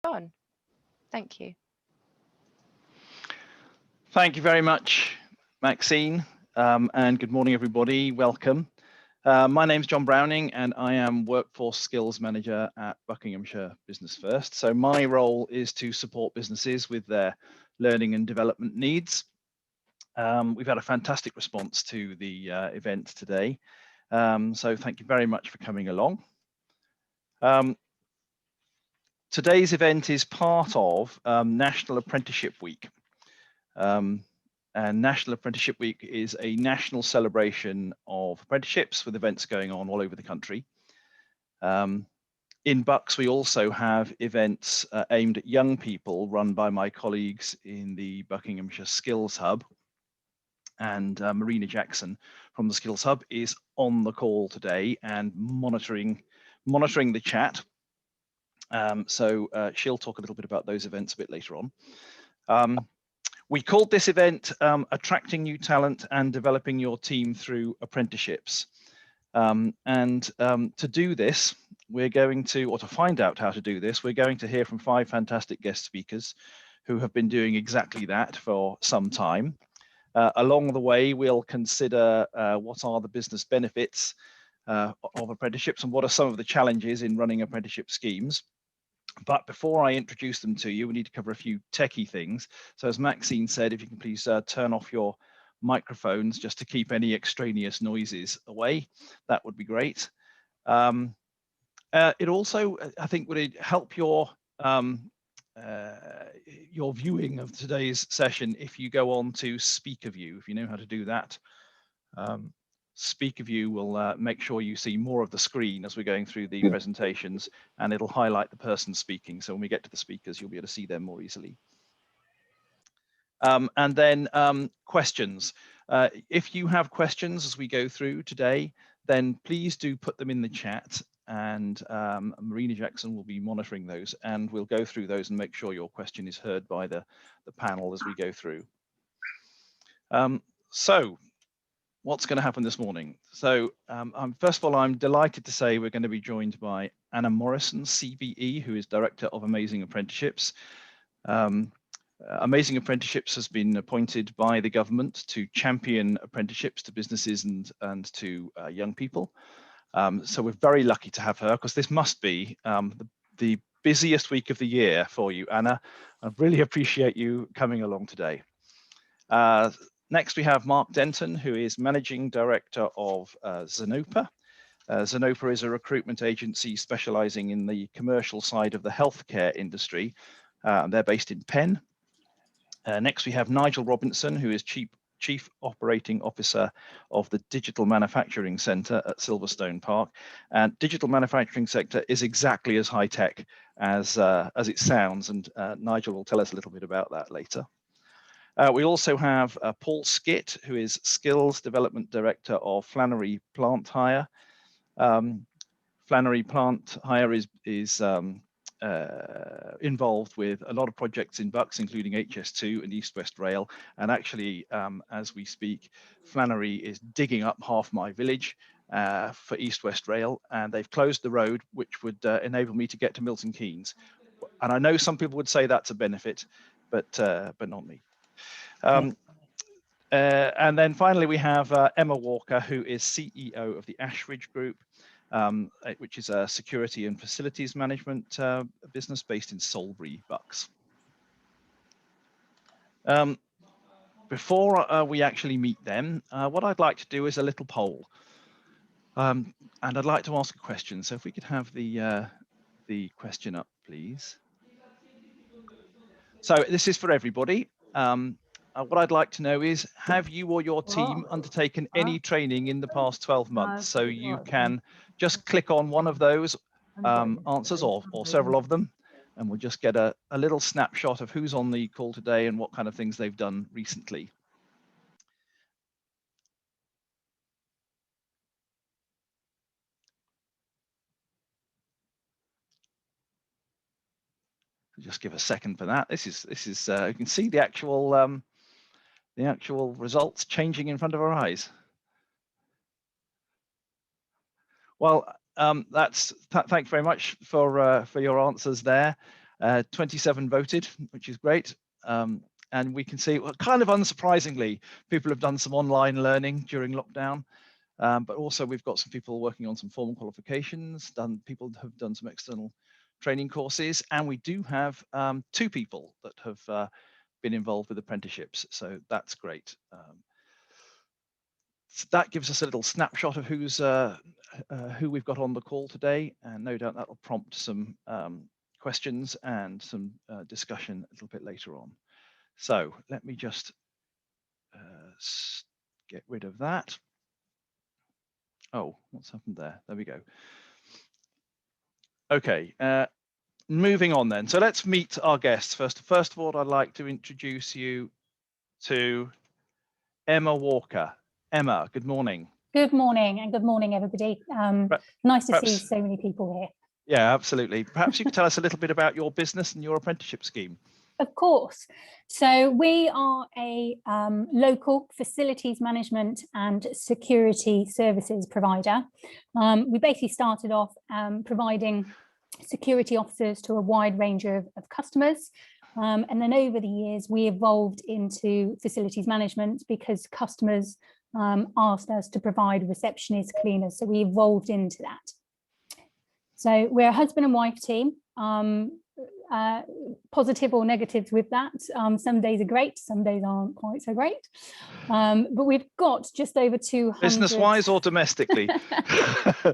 on. Thank you. Thank you very much, Maxine, and good morning, everybody. Welcome. My name's John Browning, and I am Workforce Skills Manager at Buckinghamshire Business First. So my role is to support businesses with their learning and development needs. We've had a fantastic response to the event today, so thank you very much for coming along. Today's event is part of National Apprenticeship Week. And National Apprenticeship Week is a national celebration of apprenticeships with events going on all over the country. In Bucks, we also have events aimed at young people run by my colleagues in the Buckinghamshire Skills Hub. And Marina Jackson from the Skills Hub is on the call today and monitoring the chat. So she'll talk a little bit about those events a bit later on. We called this event Attracting New Talent and Developing Your Team Through Apprenticeships. To do this, we're going to, or to find out how to do this, we're going to hear from 5 fantastic guest speakers who have been doing exactly that for some time. Along the way, we'll consider what are the business benefits of apprenticeships and what are some of the challenges in running apprenticeship schemes. But before I introduce them to you, we need to cover a few techie things. So as Maxine said, if you can please turn off your microphones just to keep any extraneous noises away, that would be great. It also, I think, would help your viewing of today's session if you go on to Speaker View, if you know how to do that. Speaker View will make sure you see more of the screen as we're going through the presentations, and it'll highlight the person speaking. So when we get to the speakers, you'll be able to see them more easily. And then questions. If you have questions as we go through today, then please do put them in the chat, and Marina Jackson will be monitoring those, and we'll go through those and make sure your question is heard by the panel as we go through. So what's going to happen this morning? So first of all, I'm delighted to say we're going to be joined by Anna Morrison Cbe, who is Director of Amazing Apprenticeships. Amazing Apprenticeships has been appointed by the government to champion apprenticeships to businesses and to young people. So we're very lucky to have her, because this must be the busiest week of the year for you, Anna. I really appreciate you coming along today. Next, we have Mark Denton, who is Managing Director of Zenopa. Zenopa is a recruitment agency specializing in the commercial side of the healthcare industry. They're based in Penn. Next, we have Nigel Robinson, who is Chief Operating Officer of the Digital Manufacturing Centre at Silverstone Park. And digital manufacturing sector is exactly as high tech as it sounds, and Nigel will tell us a little bit about that later. We also have Paul Skitt, who is Skills Development Director of Flannery Plant Hire. Flannery Plant Hire is involved with a lot of projects in Bucks, including HS2 and East West Rail. And actually, as we speak, Flannery is digging up Half My Village for East West Rail, and they've closed the road, which would enable me to get to Milton Keynes. And I know some people would say that's a benefit, but not me. And then finally, we have Emma Walker, who is CEO of the Ashridge Group, which is a security and facilities management business based in Salisbury, Bucks. Before we actually meet them, what I'd like to do is a little poll. And I'd like to ask a question. So if we could have the question up, please. So this is for everybody. What I'd like to know is, have you or your team undertaken any training in the past 12 months? So you can just click on one of those answers or several of them, and we'll just get a little snapshot of who's on the call today and what kind of things they've done recently. Just give a second for that. This is you can see the actual results changing in front of our eyes. Well, thanks very much for your answers there. 27 voted, which is great. And we can see, well, kind of unsurprisingly, people have done some online learning during lockdown. But also we've got some people working on some formal qualifications, people have done some external training courses, and we do have 2 people that have been involved with apprenticeships, so that's great. So that gives us a little snapshot of who we've got on the call today, and no doubt that will prompt some questions and some discussion a little bit later on. So let me just get rid of that. Oh, what's happened there? There we go. Okay, moving on then. So let's meet our guests. First of all, I'd like to introduce you to Emma Walker. Emma, good morning. Good morning, and good morning, everybody. Nice to see so many people here. Yeah, absolutely. Perhaps you could tell us a little bit about your business and your apprenticeship scheme. Of course. So we are a local facilities management and security services provider. We basically started off providing security officers to a wide range of customers. And then over the years, we evolved into facilities management because customers asked us to provide receptionists, cleaners. So we evolved into that. So we're a husband and wife team. Positive or negatives with that. Some days are great, some days aren't quite so great. But we've got just over 200. Business-wise or domestically? I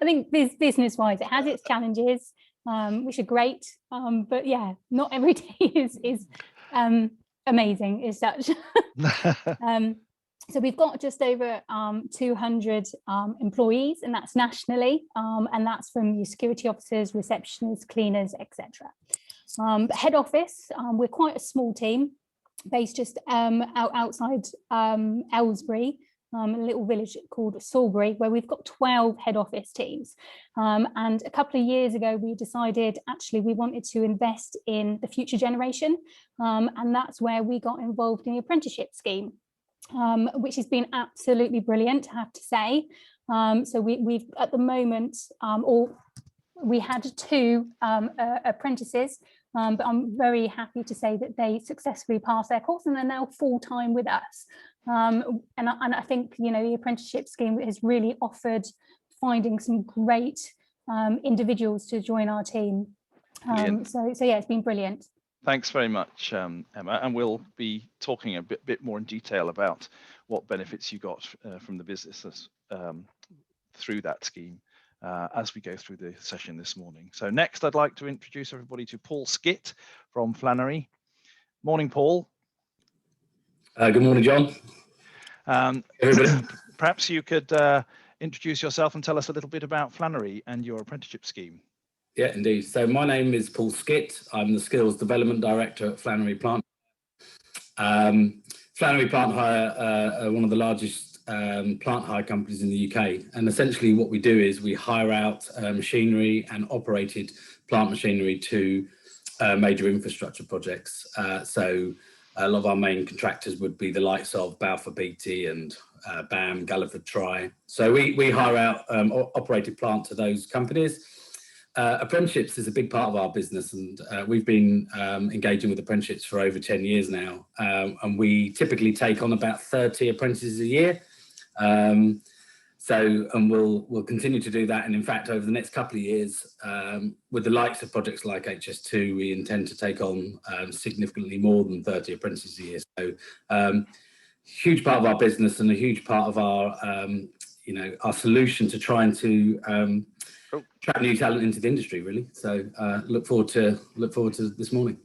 think business-wise, it has its challenges, which are great. But yeah, not every day is amazing as such. So we've got just over 200 employees, and that's nationally, and that's from your security officers, receptionists, cleaners, etc. Head office, we're quite a small team, based just outside Aylesbury, a little village called Salisbury, where we've got 12 head office teams. And a couple of years ago, we decided actually we wanted to invest in the future generation, and that's where we got involved in the apprenticeship scheme. Which has been absolutely brilliant, I have to say. So we've at the moment, we had 2 apprentices, but I'm very happy to say that they successfully passed their course and they're now full-time with us. And I think, you know, the apprenticeship scheme has really offered finding some great individuals to join our team. So yeah, it's been brilliant. Thanks very much, Emma, and we'll be talking a bit more in detail about what benefits you got from the business through that scheme as we go through the session this morning. So next, I'd like to introduce everybody to Paul Skitt from Flannery. Morning, Paul. Good morning, John. Perhaps you could introduce yourself and tell us a little bit about Flannery and your apprenticeship scheme. Yeah, indeed. So my name is Paul Skitt. I'm the Skills Development Director at Flannery Plant. Flannery Plant Hire are one of the largest plant hire companies in the UK. And essentially what we do is we hire out machinery and operated plant machinery to major infrastructure projects. So a lot of our main contractors would be the likes of Balfour Beatty and BAM, Galliford Try. So we hire out operated plant to those companies. Apprenticeships is a big part of our business, and we've been engaging with apprenticeships for over 10 years now, and we typically take on about 30 apprentices a year. And we'll continue to do that, and in fact over the next couple of years, with the likes of projects like HS2, we intend to take on significantly more than 30 apprentices a year. So huge part of our business and a huge part of our our solution to trying to attract new talent into the industry, really. So look forward to this morning.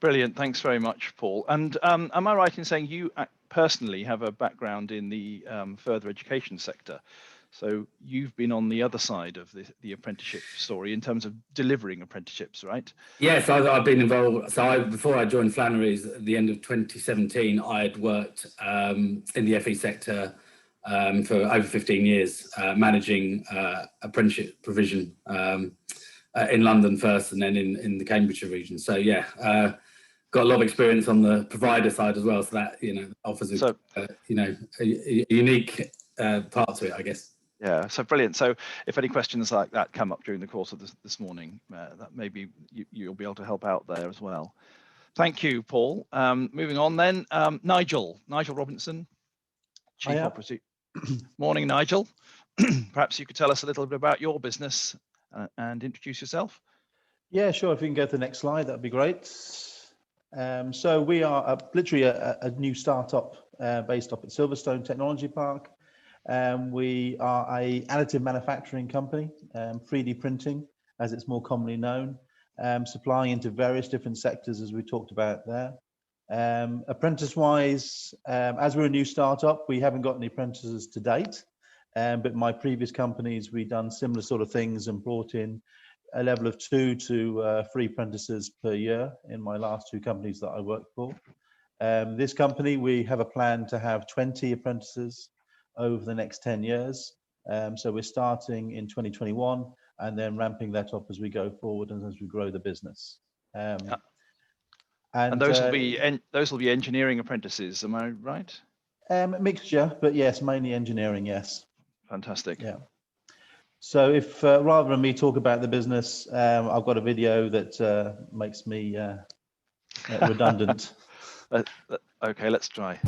Brilliant, thanks very much, Paul. And am I right in saying you personally have a background in the further education sector? So you've been on the other side of the apprenticeship story in terms of delivering apprenticeships, right? Yes, I've been involved. So before I joined Flannery's at the end of 2017, I had worked in the FE sector for over 15 years, managing apprenticeship provision in London first and then in the Cambridgeshire region. So yeah, got a lot of experience on the provider side as well. So that offers a unique part to it, I guess. Yeah, so brilliant. So if any questions like that come up during the course of this morning, that maybe you'll be able to help out there as well. Thank you, Paul. Moving on then, Nigel Robinson, Chief Operative. Morning, Nigel. Perhaps you could tell us a little bit about your business and introduce yourself. Yeah, sure. If you can go to the next slide, that'd be great. So we are literally a new startup based up at Silverstone Technology Park. We are a additive manufacturing company, 3D printing, as it's more commonly known, supplying into various different sectors, as we talked about there. Apprentice-wise, as we're a new startup, we haven't got any apprentices to date, but my previous companies, we've done similar sort of things and brought in a level of 2 to 3 apprentices per year in my last 2 companies that I worked for. This company, we have a plan to have 20 apprentices over the next 10 years. So we're starting in 2021 and then ramping that up as we go forward and as we grow the business. And those will be engineering apprentices, am I right? Mixture, but yes, mainly engineering, yes. Fantastic. Yeah. So if rather than me talk about the business, I've got a video that makes me redundant. Okay, let's try.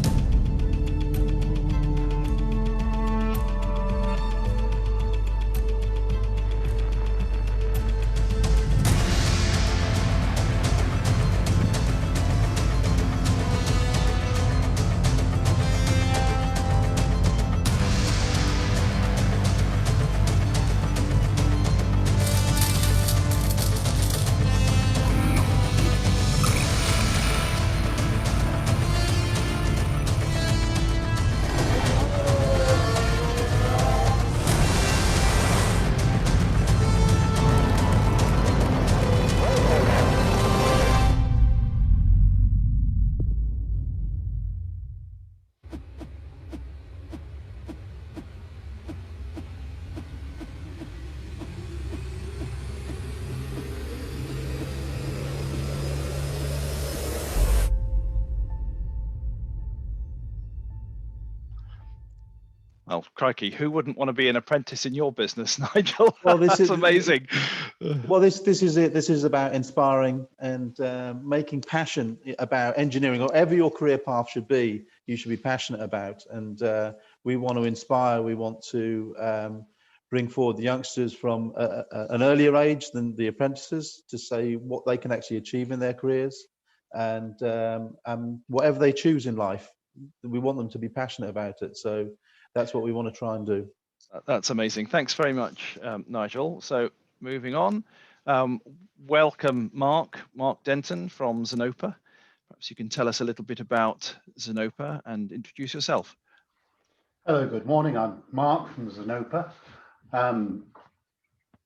Well, crikey, who wouldn't want to be an apprentice in your business, Nigel? Well, this That's is amazing. Well, this is it. This is about inspiring and making passion about engineering, or whatever your career path should be, you should be passionate about. And we want to inspire, we want to bring forward the youngsters from an earlier age than the apprentices to say what they can actually achieve in their careers. And whatever they choose in life, we want them to be passionate about it. So that's what we want to try and do. That's amazing. Thanks very much, Nigel. So moving on, welcome Mark Denton from Zenopa. Perhaps you can tell us a little bit about Zenopa and introduce yourself. Hello, good morning. I'm Mark from Zenopa. I'm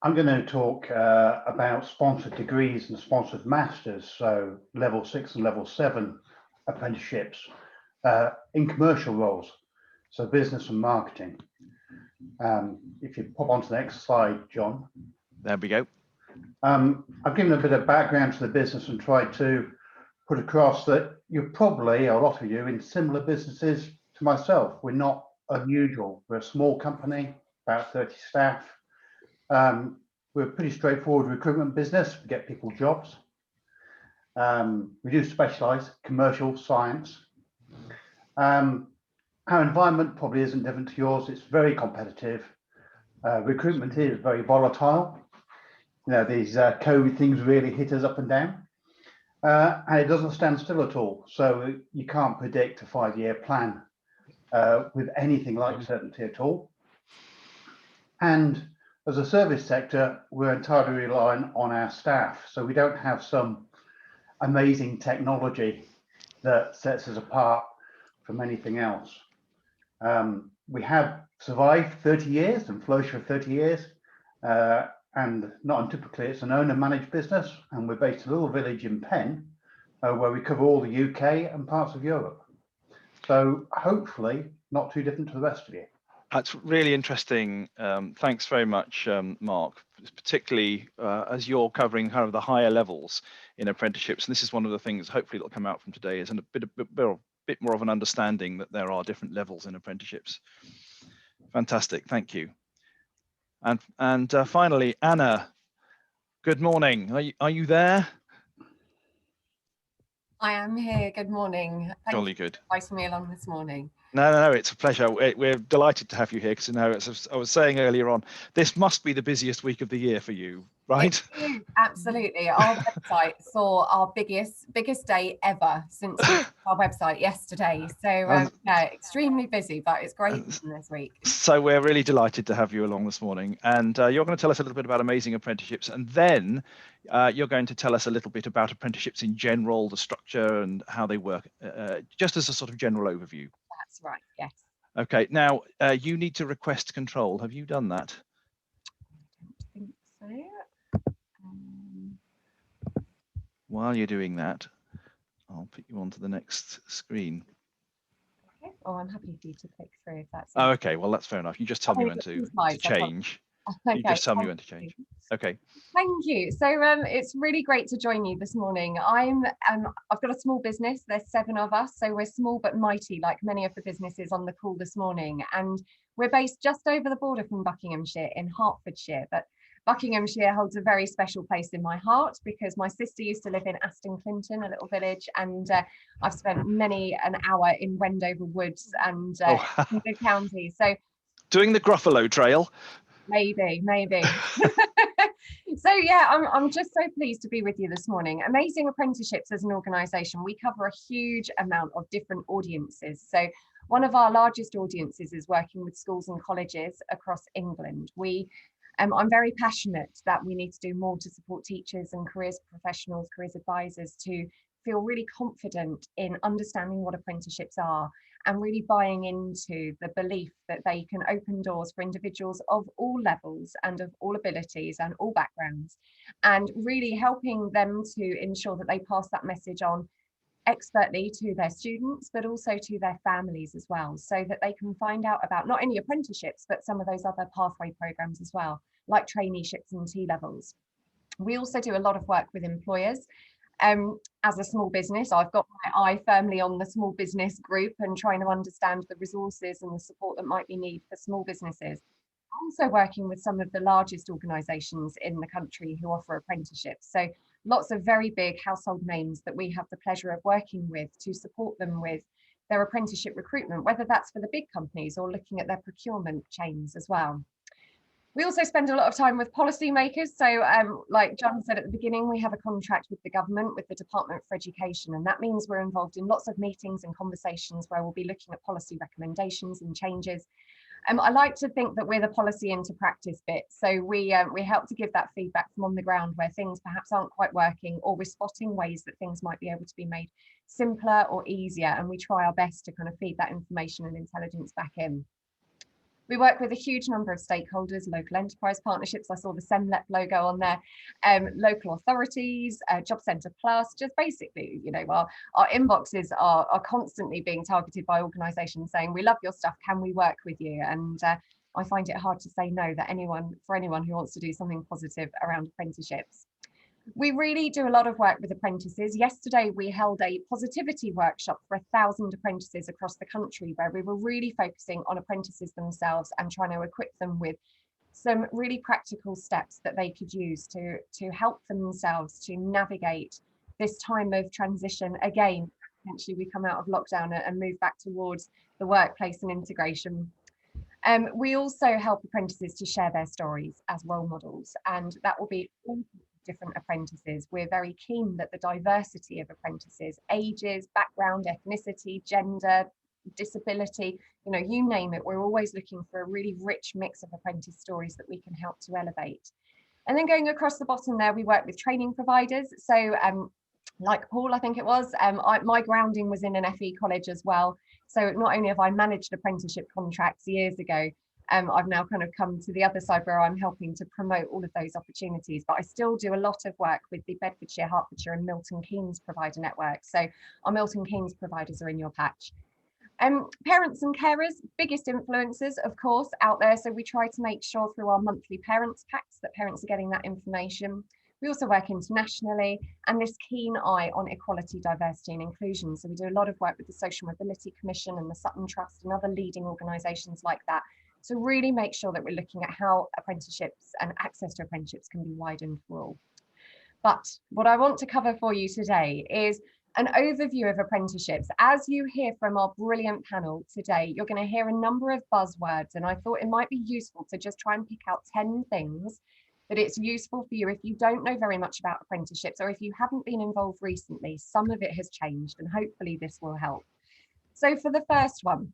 going to talk about sponsored degrees and sponsored masters, so level 6 and level 7 apprenticeships in commercial roles, so business and marketing. If you pop onto the next slide, John. There we go. I've given a bit of background to the business and tried to put across that you're probably, a lot of you, in similar businesses to myself. We're not unusual. We're a small company, about 30 staff. We're a pretty straightforward recruitment business. We get people jobs. We do specialize commercial science. Our environment probably isn't different to yours. It's very competitive. Recruitment is very volatile. You know, these COVID things really hit us up and down. And it doesn't stand still at all. So you can't predict a 5-year plan with anything like certainty at all. And as a service sector, we're entirely reliant on our staff. So we don't have some amazing technology that sets us apart from anything else. We have survived 30 years and flourished for 30 years. And not untypically, it's an owner-managed business. And we're based in a little village in Penn, where we cover all the UK and parts of Europe. So hopefully not too different to the rest of you. That's really interesting. Thanks very much, Mark, particularly as you're covering kind of the higher levels in apprenticeships. And this is one of the things hopefully that'll come out from today is a bit more of an understanding that there are different levels in apprenticeships. Fantastic, thank you. And finally, Anna, good morning. Are you there? I am here. Good morning. Jolly good. For inviting me along this morning. No, it's a pleasure. We're delighted to have you here because, as I was saying earlier on, this must be the busiest week of the year for you, right? It is, absolutely. Our website saw our biggest day ever since we launched our website yesterday. So yeah, extremely busy, but it's great this week. So we're really delighted to have you along this morning, and you're going to tell us a little bit about Amazing Apprenticeships, and then you're going to tell us a little bit about apprenticeships in general, the structure and how they work, just as a sort of general overview. That's right, yes. Okay, now you need to request control. Have you done that? I don't think so. While you're doing that, I'll put you onto the next screen. Okay. Oh, I'm happy for you to click through if that's Oh, okay, well, that's fair enough. You just tell me when to change. Okay. You just tell me when to change. Okay. Thank you. So it's really great to join you this morning. I've got a small business. There's 7 of us, so we're small but mighty, like many of the businesses on the call this morning. And we're based just over the border from Buckinghamshire in Hertfordshire. But Buckinghamshire holds a very special place in my heart because my sister used to live in Aston Clinton, a little village, and I've spent many an hour in Wendover Woods and in the county. So doing the Gruffalo Trail. Maybe. So yeah, I'm just so pleased to be with you this morning. Amazing Apprenticeships as an organisation, we cover a huge amount of different audiences. So one of our largest audiences is working with schools and colleges across England. I'm very passionate that we need to do more to support teachers and careers professionals, careers advisors to feel really confident in understanding what apprenticeships are and really buying into the belief that they can open doors for individuals of all levels and of all abilities and all backgrounds, and really helping them to ensure that they pass that message on expertly to their students, but also to their families as well, so that they can find out about not only apprenticeships, but some of those other pathway programs as well, like traineeships and T-levels. We also do a lot of work with employers. As a small business, I've got my eye firmly on the small business group and trying to understand the resources and the support that might be needed for small businesses. Also working with some of the largest organisations in the country who offer apprenticeships. So lots of very big household names that we have the pleasure of working with to support them with their apprenticeship recruitment, whether that's for the big companies or looking at their procurement chains as well. We also spend a lot of time with policymakers. So like John said at the beginning, we have a contract with the government, with the Department for Education, and that means we're involved in lots of meetings and conversations where we'll be looking at policy recommendations and changes. I like to think that we're the policy into practice bit. So we help to give that feedback from on the ground where things perhaps aren't quite working, or we're spotting ways that things might be able to be made simpler or easier. And we try our best to kind of feed that information and intelligence back in. We work with a huge number of stakeholders, local enterprise partnerships. I saw the SEMLEP logo on there, local authorities, Job Centre Plus, just basically, you know, our inboxes are constantly being targeted by organisations saying, we love your stuff, can we work with you? And I find it hard to say no for anyone who wants to do something positive around apprenticeships. We really do a lot of work with apprentices. Yesterday, we held a positivity workshop for 1,000 apprentices across the country, where we were really focusing on apprentices themselves and trying to equip them with some really practical steps that they could use to help themselves to navigate this time of transition. Again, potentially we come out of lockdown and move back towards the workplace and integration. We also help apprentices to share their stories as role models, and that will be all different apprentices. We're very keen that the diversity of apprentices, ages, background, ethnicity, gender, disability, you know, you name it, we're always looking for a really rich mix of apprentice stories that we can help to elevate. And then going across the bottom there, we work with training providers. So like Paul, I think it was, my grounding was in an FE college as well. So not only have I managed apprenticeship contracts years ago, I've now kind of come to the other side where I'm helping to promote all of those opportunities, but I still do a lot of work with the Bedfordshire, Hertfordshire and Milton Keynes provider network. So our Milton Keynes providers are in your patch. Parents and carers, biggest influencers, of course, out there. So we try to make sure through our monthly parents packs that parents are getting that information. We also work internationally, and this keen eye on equality, diversity and inclusion. So we do a lot of work with the Social Mobility Commission and the Sutton Trust and other leading organisations like that So really make sure that we're looking at how apprenticeships and access to apprenticeships can be widened for all. But what I want to cover for you today is an overview of apprenticeships. As you hear from our brilliant panel today, you're going to hear a number of buzzwords, and I thought it might be useful to just try and pick out 10 things that it's useful for you if you don't know very much about apprenticeships, or if you haven't been involved recently. Some of it has changed, and hopefully this will help. So for the first one,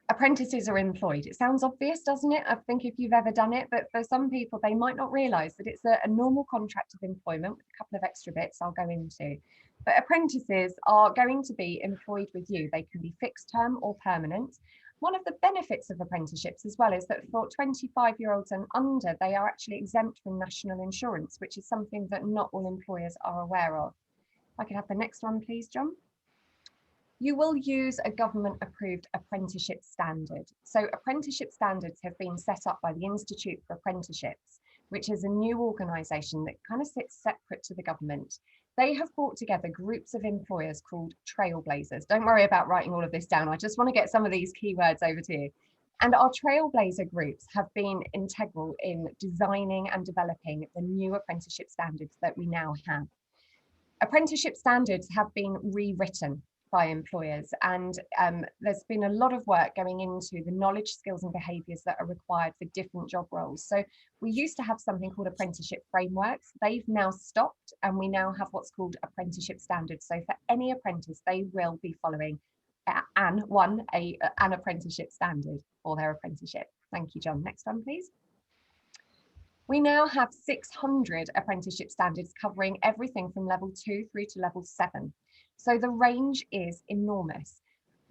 apprentices are employed. It sounds obvious, doesn't it? I think if you've ever done it, but for some people, they might not realise that it's a normal contract of employment with a couple of extra bits I'll go into. But apprentices are going to be employed with you. They can be fixed term or permanent. One of the benefits of apprenticeships as well is that for 25-year-olds and under, they are actually exempt from national insurance, which is something that not all employers are aware of. If I could have the next one, please, John. You will use a government approved apprenticeship standard. So apprenticeship standards have been set up by the Institute for Apprenticeships, which is a new organisation that kind of sits separate to the government. They have brought together groups of employers called trailblazers. Don't worry about writing all of this down. I just want to get some of these keywords over to you. And our trailblazer groups have been integral in designing and developing the new apprenticeship standards that we now have. Apprenticeship standards have been rewritten by employers, and there's been a lot of work going into the knowledge, skills and behaviours that are required for different job roles. So we used to have something called apprenticeship frameworks. They've now stopped, and we now have what's called apprenticeship standards. So for any apprentice, they will be following an apprenticeship standard for their apprenticeship. Thank you, John. Next one, please. We now have 600 apprenticeship standards covering everything from level 2 through to level 7. So the range is enormous.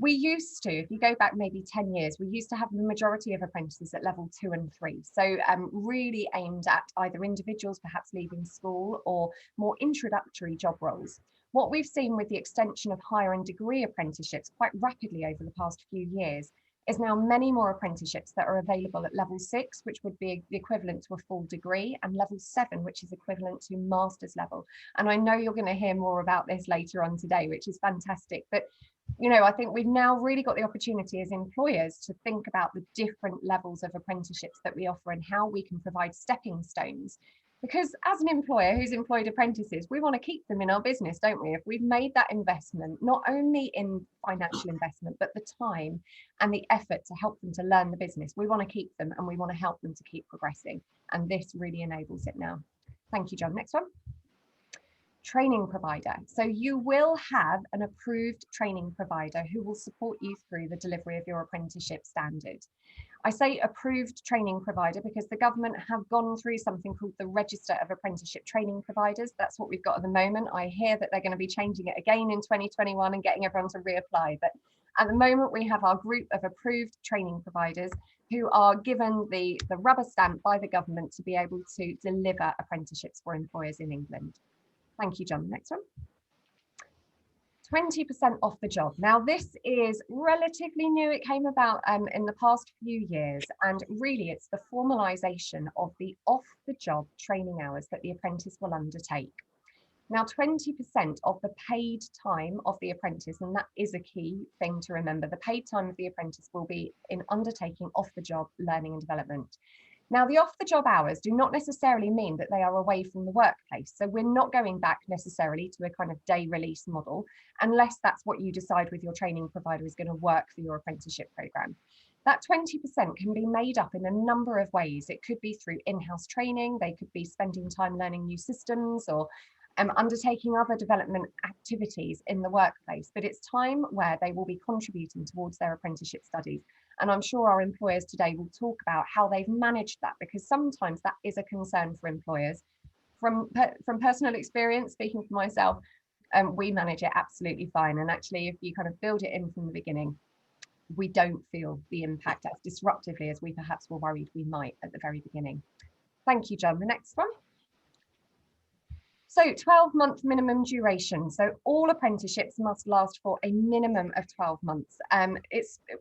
We used to, if you go back maybe 10 years, we used to have the majority of apprentices at level 2 and 3. So really aimed at either individuals perhaps leaving school or more introductory job roles. What we've seen with the extension of higher and degree apprenticeships quite rapidly over the past few years is now many more apprenticeships that are available at level 6, which would be the equivalent to a full degree, and level 7, which is equivalent to master's level. And I know you're going to hear more about this later on today, which is fantastic. But, you know, I think we've now really got the opportunity as employers to think about the different levels of apprenticeships that we offer and how we can provide stepping stones. Because as an employer who's employed apprentices, we want to keep them in our business, don't we? If we've made that investment, not only in financial investment, but the time and the effort to help them to learn the business, we want to keep them and we want to help them to keep progressing. And this really enables it now. Thank you, John. Next one. Training provider. So you will have an approved training provider who will support you through the delivery of your apprenticeship standard. I say approved training provider because the government have gone through something called the Register of Apprenticeship Training Providers. That's what we've got at the moment. I hear that they're going to be changing it again in 2021 and getting everyone to reapply. But at the moment, we have our group of approved training providers who are given the rubber stamp by the government to be able to deliver apprenticeships for employers in England. Thank you, John. Next one. 20% off the job. Now, this is relatively new. It came about in the past few years, and really it's the formalisation of the off-the-job training hours that the apprentice will undertake. Now, 20% of the paid time of the apprentice, and that is a key thing to remember, the paid time of the apprentice will be in undertaking off-the-job learning and development. Now, the off-the-job hours do not necessarily mean that they are away from the workplace. So we're not going back necessarily to a kind of day release model, unless that's what you decide with your training provider is going to work for your apprenticeship programme. That 20% can be made up in a number of ways. It could be through in-house training. They could be spending time learning new systems or undertaking other development activities in the workplace. But it's time where they will be contributing towards their apprenticeship studies. And I'm sure our employers today will talk about how they've managed that, because sometimes that is a concern for employers. From personal experience, speaking for myself, we manage it absolutely fine. And actually, if you kind of build it in from the beginning, we don't feel the impact as disruptively as we perhaps were worried we might at the very beginning. Thank you, John. The next one. So 12-month minimum duration. So all apprenticeships must last for a minimum of 12 months.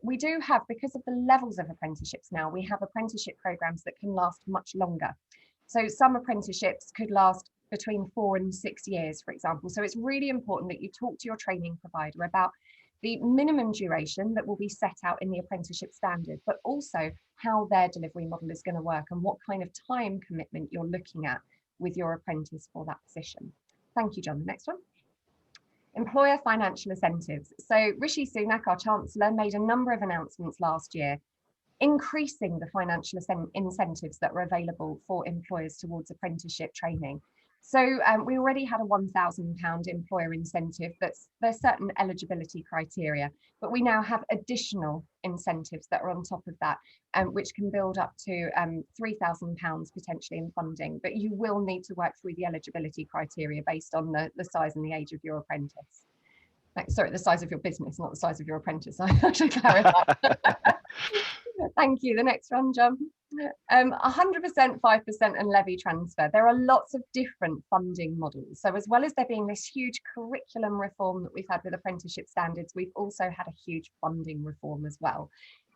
We do have, because of the levels of apprenticeships now, we have apprenticeship programs that can last much longer. So some apprenticeships could last between 4 and 6 years, for example. So it's really important that you talk to your training provider about the minimum duration that will be set out in the apprenticeship standard, but also how their delivery model is going to work and what kind of time commitment you're looking at with your apprentice for that position. Thank you, John. The next one. Employer financial incentives. So Rishi Sunak, our Chancellor, made a number of announcements last year, increasing the financial incentives that are available for employers towards apprenticeship training. So we already had a £1,000 employer incentive, but there's certain eligibility criteria, but we now have additional incentives that are on top of that, which can build up to £3,000 potentially in funding, but you will need to work through the eligibility criteria based on the size and the age of your apprentice. Sorry, the size of your business, not the size of your apprentice. I should clarify. Thank you. The next one, John. 100%, 5% and levy transfer. There are lots of different funding models. So as well as there being this huge curriculum reform that we've had with Apprenticeship Standards, we've also had a huge funding reform as well.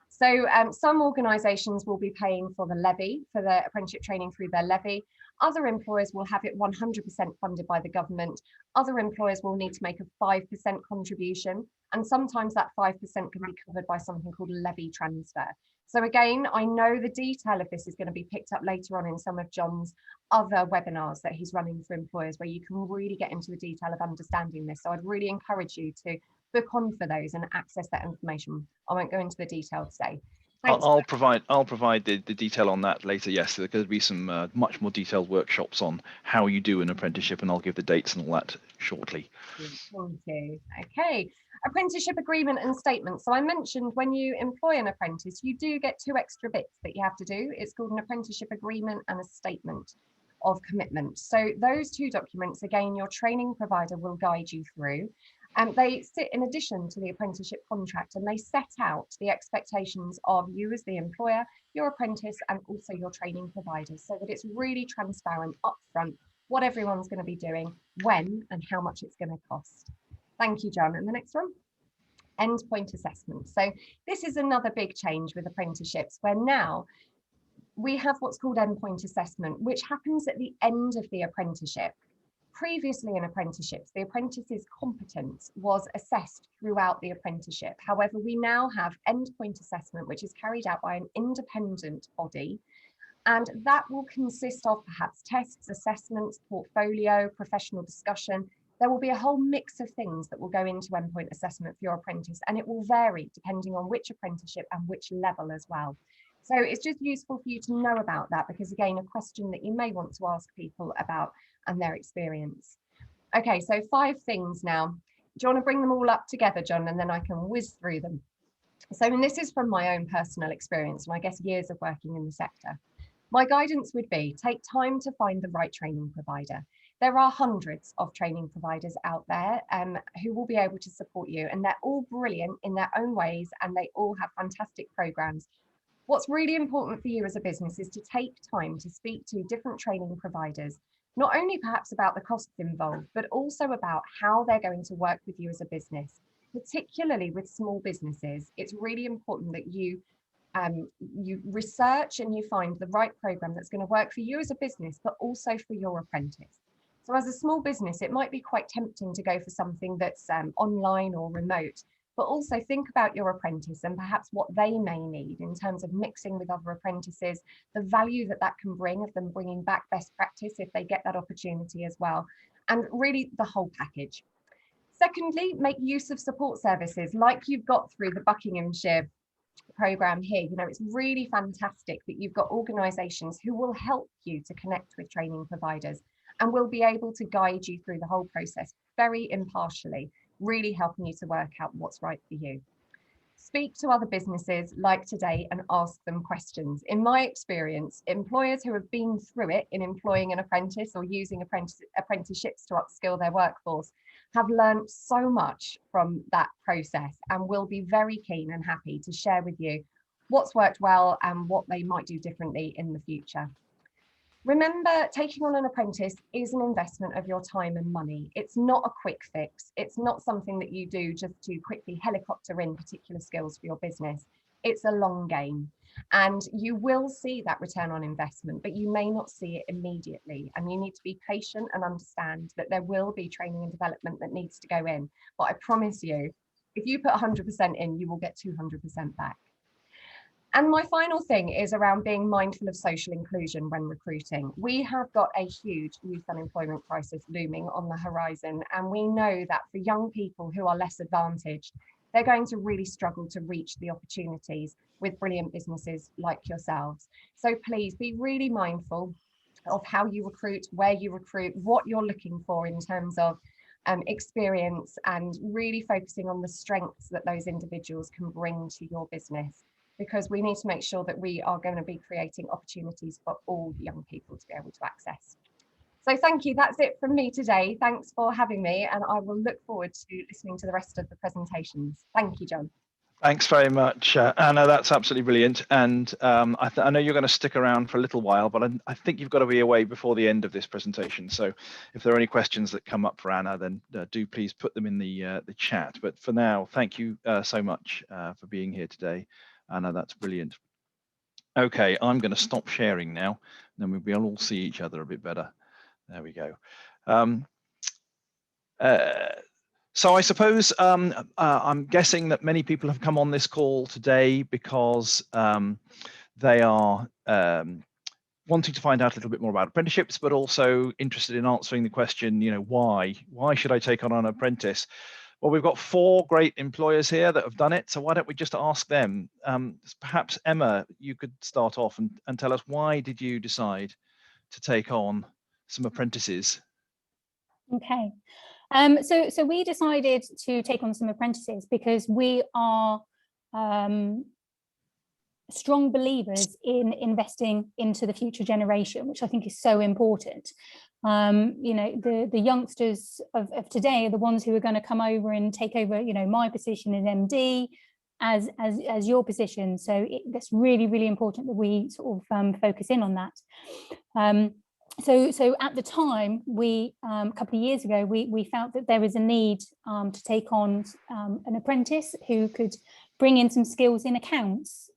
So some organisations will be paying for the levy, for their apprenticeship training through their levy. Other employers will have it 100% funded by the government. Other employers will need to make a 5% contribution. And sometimes that 5% can be covered by something called a levy transfer. So again, I know the detail of this is going to be picked up later on in some of John's other webinars that he's running for employers, where you can really get into the detail of understanding this. So I'd really encourage you to book on for those and access that information. I won't go into the detail today. I'll provide the detail on that later. Yes, there's going to be some much more detailed workshops on how you do an apprenticeship, and I'll give the dates and all that shortly. Thank you. Okay, apprenticeship agreement and statement. So I mentioned when you employ an apprentice, you do get 2 extra bits that you have to do. It's called an apprenticeship agreement and a statement of commitment. So those 2 documents, again, your training provider will guide you through. And they sit in addition to the apprenticeship contract, and they set out the expectations of you as the employer, your apprentice, and also your training providers, so that it's really transparent upfront what everyone's going to be doing, when, and how much it's going to cost. Thank you, John. And the next one, endpoint assessment. So this is another big change with apprenticeships, where now we have what's called endpoint assessment, which happens at the end of the apprenticeship. Previously in apprenticeships, the apprentice's competence was assessed throughout the apprenticeship. However, we now have endpoint assessment, which is carried out by an independent body, and that will consist of perhaps tests, assessments, portfolio, professional discussion. There will be a whole mix of things that will go into endpoint assessment for your apprentice, and it will vary depending on which apprenticeship and which level as well. So it's just useful for you to know about that, because again, a question that you may want to ask people about and their experience. Okay, so 5 things now. Do you want to bring them all up together, John, and then I can whiz through them? So, and this is from my own personal experience, and I guess years of working in the sector. My guidance would be, take time to find the right training provider. There are hundreds of training providers out there who will be able to support you, and they're all brilliant in their own ways, and they all have fantastic programs. What's really important for you as a business is to take time to speak to different training providers, not only perhaps about the costs involved, but also about how they're going to work with you as a business. Particularly with small businesses, it's really important that you research and you find the right program that's going to work for you as a business, but also for your apprentice. So as a small business, it might be quite tempting to go for something that's online or remote, but also think about your apprentice and perhaps what they may need in terms of mixing with other apprentices, the value that that can bring of them bringing back best practice if they get that opportunity as well, and really the whole package. Secondly, make use of support services like you've got through the Buckinghamshire programme here. You know, it's really fantastic that you've got organisations who will help you to connect with training providers and will be able to guide you through the whole process very impartially, really helping you to work out what's right for you. Speak to other businesses like today and ask them questions. In my experience, employers who have been through it in employing an apprentice or using apprenticeships to upskill their workforce have learned so much from that process and will be very keen and happy to share with you what's worked well and what they might do differently in the future. Remember, taking on an apprentice is an investment of your time and money. It's not a quick fix. It's not something that you do just to quickly helicopter in particular skills for your business. It's a long game, and you will see that return on investment, but you may not see it immediately. And you need to be patient and understand that there will be training and development that needs to go in. But I promise you, If you put 100% in, you will get 200% back. And my final thing is around being mindful of social inclusion when recruiting. We have got a huge youth unemployment crisis looming on the horizon, and we know that for young people who are less advantaged, they're going to really struggle to reach the opportunities with brilliant businesses like yourselves. So please be really mindful of how you recruit, where you recruit, what you're looking for in terms of experience, and really focusing on the strengths that those individuals can bring to your business, because we need to make sure that we are going to be creating opportunities for all young people to be able to access. So thank you. That's it from me today. Thanks for having me, and I will look forward to listening to the rest of the presentations. Thank you, John. Thanks very much, Anna. That's absolutely brilliant. And I know you're going to stick around for a little while, but I think you've got to be away before the end of this presentation. So if there are any questions that come up for Anna, then do please put them in the chat. But for now, thank you so much for being here today, Anna. That's brilliant. Okay, I'm going to stop sharing now, and then we'll all see each other a bit better. There we go. So I suppose I'm guessing that many people have come on this call today because they are wanting to find out a little bit more about apprenticeships, but also interested in answering the question, you know, why should I take on an apprentice? Well, we've got 4 great employers here that have done it, so why don't we just ask them? Perhaps Emma, you could start off and tell us, why did you decide to take on some apprentices? Okay. So we decided to take on some apprentices because we are strong believers in investing into the future generation, which I think is so important. You know, the youngsters of today are the ones who are going to come over and take over, you know, my position as MD, as your position. So that's really, really important that we sort of focus in on that. So at the time, we a couple of years ago, we felt that there was a need to take on an apprentice who could bring in some skills in accounts.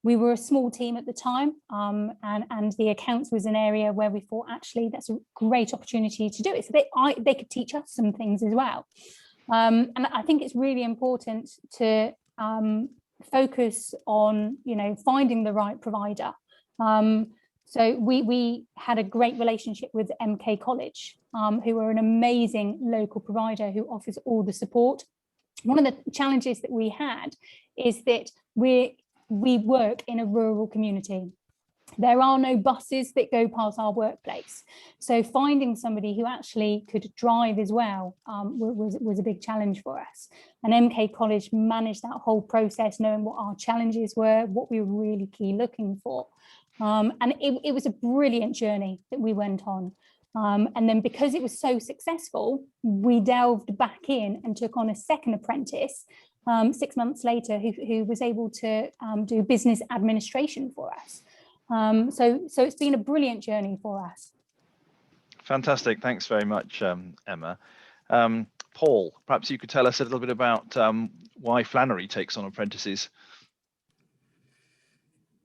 We were a small team at the time, and the accounts was an area where we thought, actually, that's a great opportunity to do it. So they could teach us some things as well. And I think it's really important to focus on, you know, finding the right provider. So we had a great relationship with MK College, who are an amazing local provider who offers all the support. One of the challenges that we had is that we work in a rural community. There are no buses that go past our workplace. So finding somebody who actually could drive as well was a big challenge for us. And MK College managed that whole process, knowing what our challenges were, what we were really key looking for. And it was a brilliant journey that we went on. And then because it was so successful, we delved back in and took on a second apprentice 6 months later who was able to do business administration for us. So it's been a brilliant journey for us. Fantastic. Thanks very much, Emma. Paul, perhaps you could tell us a little bit about why Flannery takes on apprentices.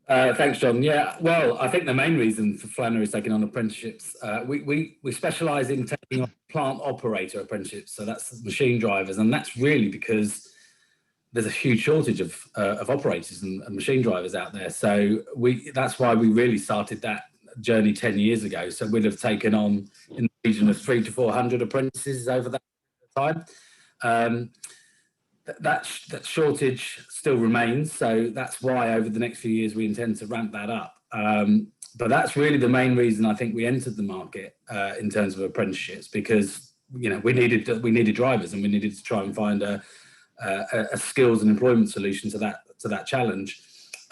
Thanks, John. Yeah, well, I think the main reason for Flannery is taking on apprenticeships, we specialise in taking on plant operator apprenticeships, so that's machine drivers, and that's really because there's a huge shortage of operators and machine drivers out there. So that's why we really started that journey 10 years ago. So we'd have taken on in the region of 300 to 400 apprentices over that time. That shortage still remains, so that's why over the next few years we intend to ramp that up. But that's really the main reason I think we entered the market in terms of apprenticeships, because we needed drivers, and we needed to try and find a skills and employment solution to that challenge.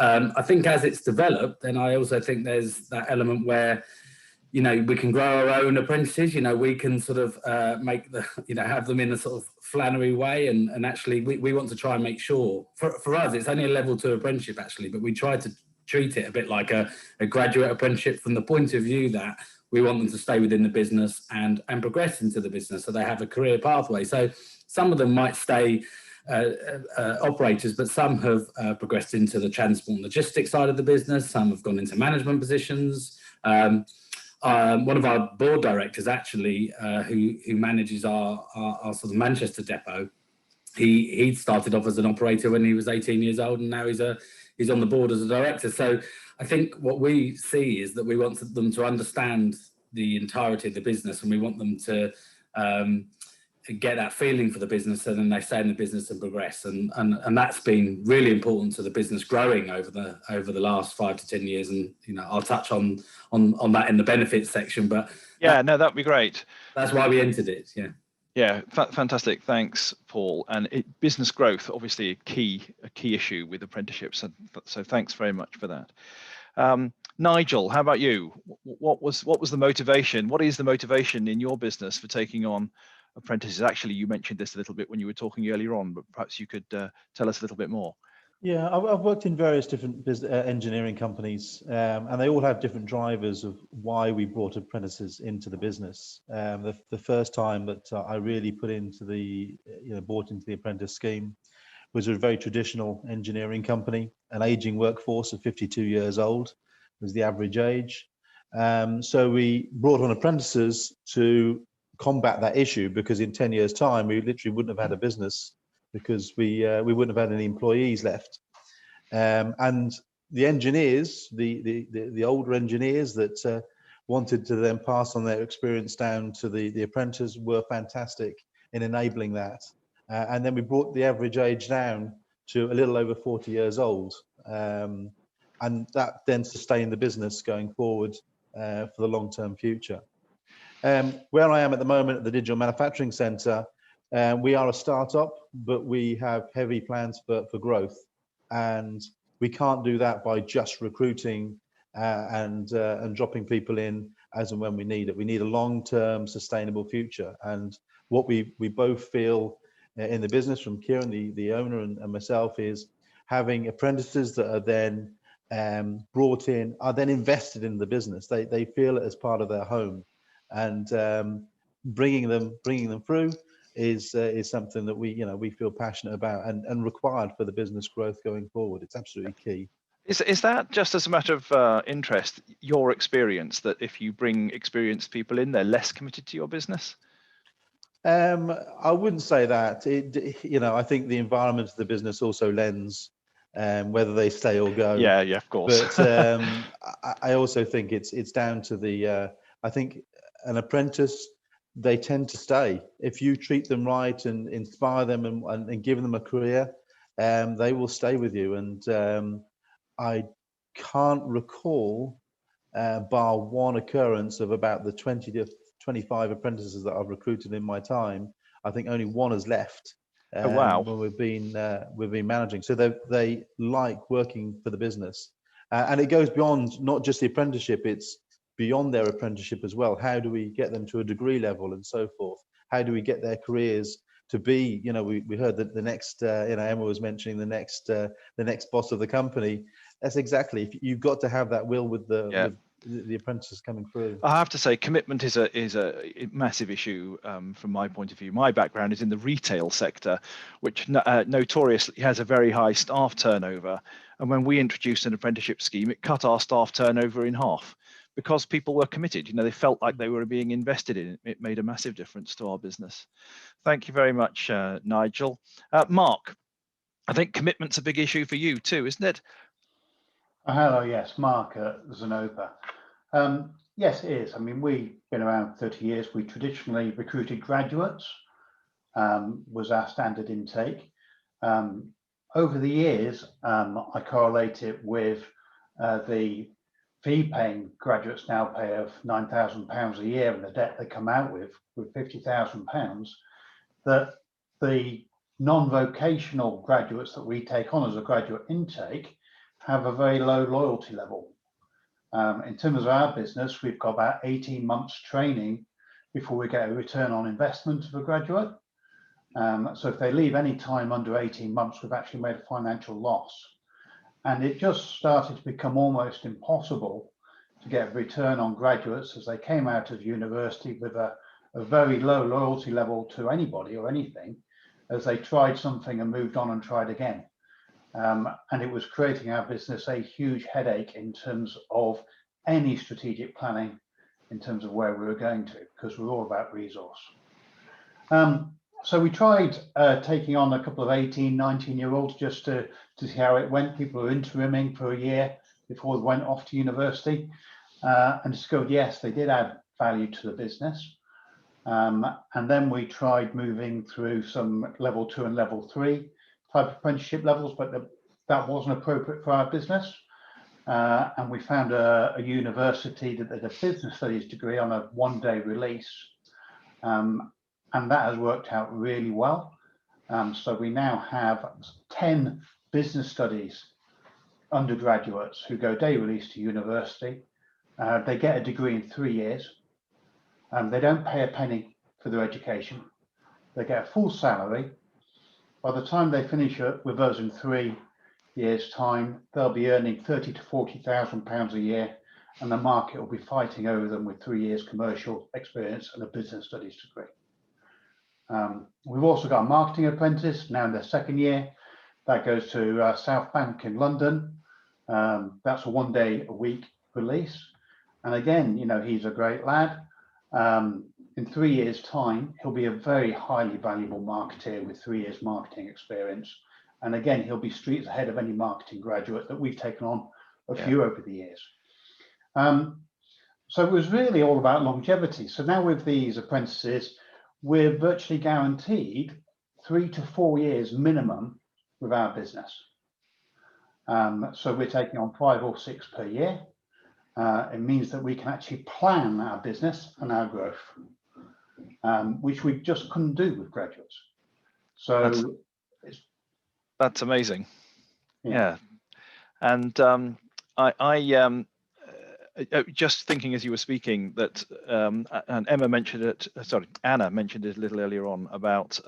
I think as it's developed, then I also think there's that element where we can grow our own apprentices. We can sort of make have them in a sort of Flannery way, and actually we want to try and make sure, for us it's only a level 2 apprenticeship actually, but we try to treat it a bit like a graduate apprenticeship, from the point of view that we want them to stay within the business and progress into the business, so they have a career pathway. So some of them might stay operators, but some have progressed into the transport and logistics side of the business. Some have gone into management positions. One of our board directors actually, who manages our sort of Manchester depot, he started off as an operator when he was 18 years old, and now he's on the board as a director. So I think what we see is that we want them to understand the entirety of the business, and we want them to get that feeling for the business, and then they stay in the business and progress. And that's been really important to the business growing over the last 5 to 10 years. And I'll touch on that in the benefits section. But yeah, no, that'd be great. That's why we entered it. Yeah. Yeah, fantastic. Thanks, Paul. And business growth, obviously a key issue with apprenticeships. So thanks very much for that. Nigel, how about you? What was the motivation? What is the motivation in your business for taking on apprentices? Actually, you mentioned this a little bit when you were talking earlier on, but perhaps you could tell us a little bit more. Yeah, I've worked in various different engineering companies, and they all have different drivers of why we brought apprentices into the business. The first time that I really bought into the apprentice scheme was a very traditional engineering company. An aging workforce of 52 years old was the average age. So we brought on apprentices to combat that issue, because in 10 years' time we literally wouldn't have had a business, because we wouldn't have had any employees left. And the engineers, the older engineers that wanted to then pass on their experience down to the apprentices, were fantastic in enabling that. And then we brought the average age down to a little over 40 years old. And that then sustained the business going forward for the long-term future. Where I am at the moment at the Digital Manufacturing Centre, we are a startup, but we have heavy plans for growth. And we can't do that by just recruiting and dropping people in as and when we need it. We need a long-term sustainable future. And what we both feel in the business, from Kieran, the owner, and myself, is having apprentices that are then brought in, are then invested in the business. They feel it as part of their home, and bringing them through is something that we feel passionate about and required for the business growth going forward. It's absolutely key. Is that, just as a matter of interest, your experience that if you bring experienced people in, they're less committed to your business? I wouldn't say that. I think the environment of the business also lends whether they stay or go. Yeah, of course. But I also think it's down to I think an apprentice, they tend to stay. If you treat them right and inspire them and give them a career, they will stay with you. And I can't recall, bar one occurrence of about the 20 to 25 apprentices that I've recruited in my time, I think only one has left. Oh, wow. When we've been managing. So they like working for the business. And it goes beyond not just the apprenticeship, it's beyond their apprenticeship as well. How do we get them to a degree level and so forth? How do we get their careers to be, we heard that the next, Emma was mentioning the next boss of the company. That's exactly, you've got to have that will with the apprentices coming through. I have to say, commitment is a massive issue from my point of view. My background is in the retail sector, which notoriously has a very high staff turnover. And when we introduced an apprenticeship scheme, it cut our staff turnover in half, because people were committed. They felt like they were being invested in. It made a massive difference to our business. Thank you very much, Nigel. Mark, I think commitment's a big issue for you too, isn't it? Hello, yes, Mark at Zenova. Yes, it is. I mean, we've been around 30 years. We traditionally recruited graduates, was our standard intake. Over the years, I correlate it with the fee-paying graduates now pay of £9,000 a year, and the debt they come out with £50,000, that the non-vocational graduates that we take on as a graduate intake have a very low loyalty level. In terms of our business, we've got about 18 months training before we get a return on investment of a graduate. So if they leave any time under 18 months, we've actually made a financial loss. And it just started to become almost impossible to get a return on graduates as they came out of university with a very low loyalty level to anybody or anything, as they tried something and moved on and tried again. And it was creating our business a huge headache in terms of any strategic planning in terms of where we were going to, because we're all about resource. So we tried taking on a couple of 18, 19-year-olds just to see how it went. People were interiming for a year before they went off to university, and discovered, yes, they did add value to the business. And then we tried moving through some level 2 and level 3 type apprenticeship levels, but that wasn't appropriate for our business. And we found a university that did a business studies degree on a one-day release. And that has worked out really well. So we now have 10 business studies undergraduates who go day release to university. They get a degree in 3 years. They don't pay a penny for their education. They get a full salary. By the time they finish up with us in 3 years' time, they'll be earning £30,000 to £40,000 a year, and the market will be fighting over them with 3 years commercial experience and a business studies degree. We've also got a marketing apprentice now in their 2nd year. That goes to South Bank in London. That's a one-day-a-week release. And again, you know, he's a great lad. In 3 years' time, he'll be a very highly valuable marketeer with 3 years marketing experience. And again, he'll be streets ahead of any marketing graduate that we've taken on a few over the years. So it was really all about longevity. So now with these apprentices, we're virtually guaranteed 3 to 4 years minimum with our business. So we're taking on 5 or 6 per year. It means that we can actually plan our business and our growth, which we just couldn't do with graduates. So that's amazing. Yeah. And just thinking as you were speaking that, and Emma mentioned it, Anna mentioned it a little earlier on about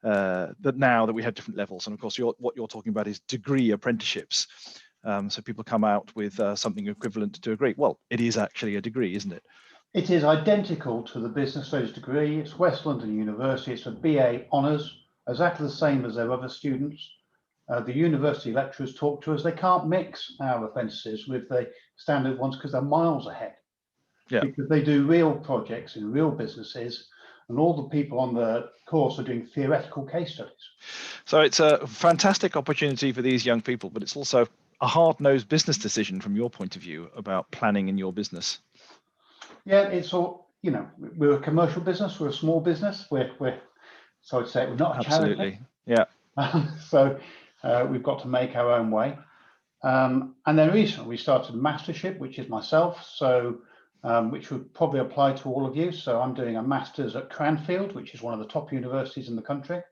that now that we have different levels. And of course, what you're talking about is degree apprenticeships. So people come out with something equivalent to a degree. Well, it is actually a degree, isn't it? It is identical to the business studies degree. It's West London University. It's a BA honours, exactly the same as their other students. The university lecturers talk to us. They can't mix our apprentices with the standard ones because they're miles ahead. Yeah. Because they do real projects in real businesses, and all the people on the course are doing theoretical case studies. So it's a fantastic opportunity for these young people, but it's also a hard-nosed business decision from your point of view about planning in your business. Yeah, it's all, you know, we're a commercial business, we're a small business, we're so I'd say we're not a charity. Absolutely, yeah. So we've got to make our own way. And then recently we started a mastership, which is myself, so which would probably apply to all of you. So I'm doing a master's at Cranfield, which is one of the top universities in the country.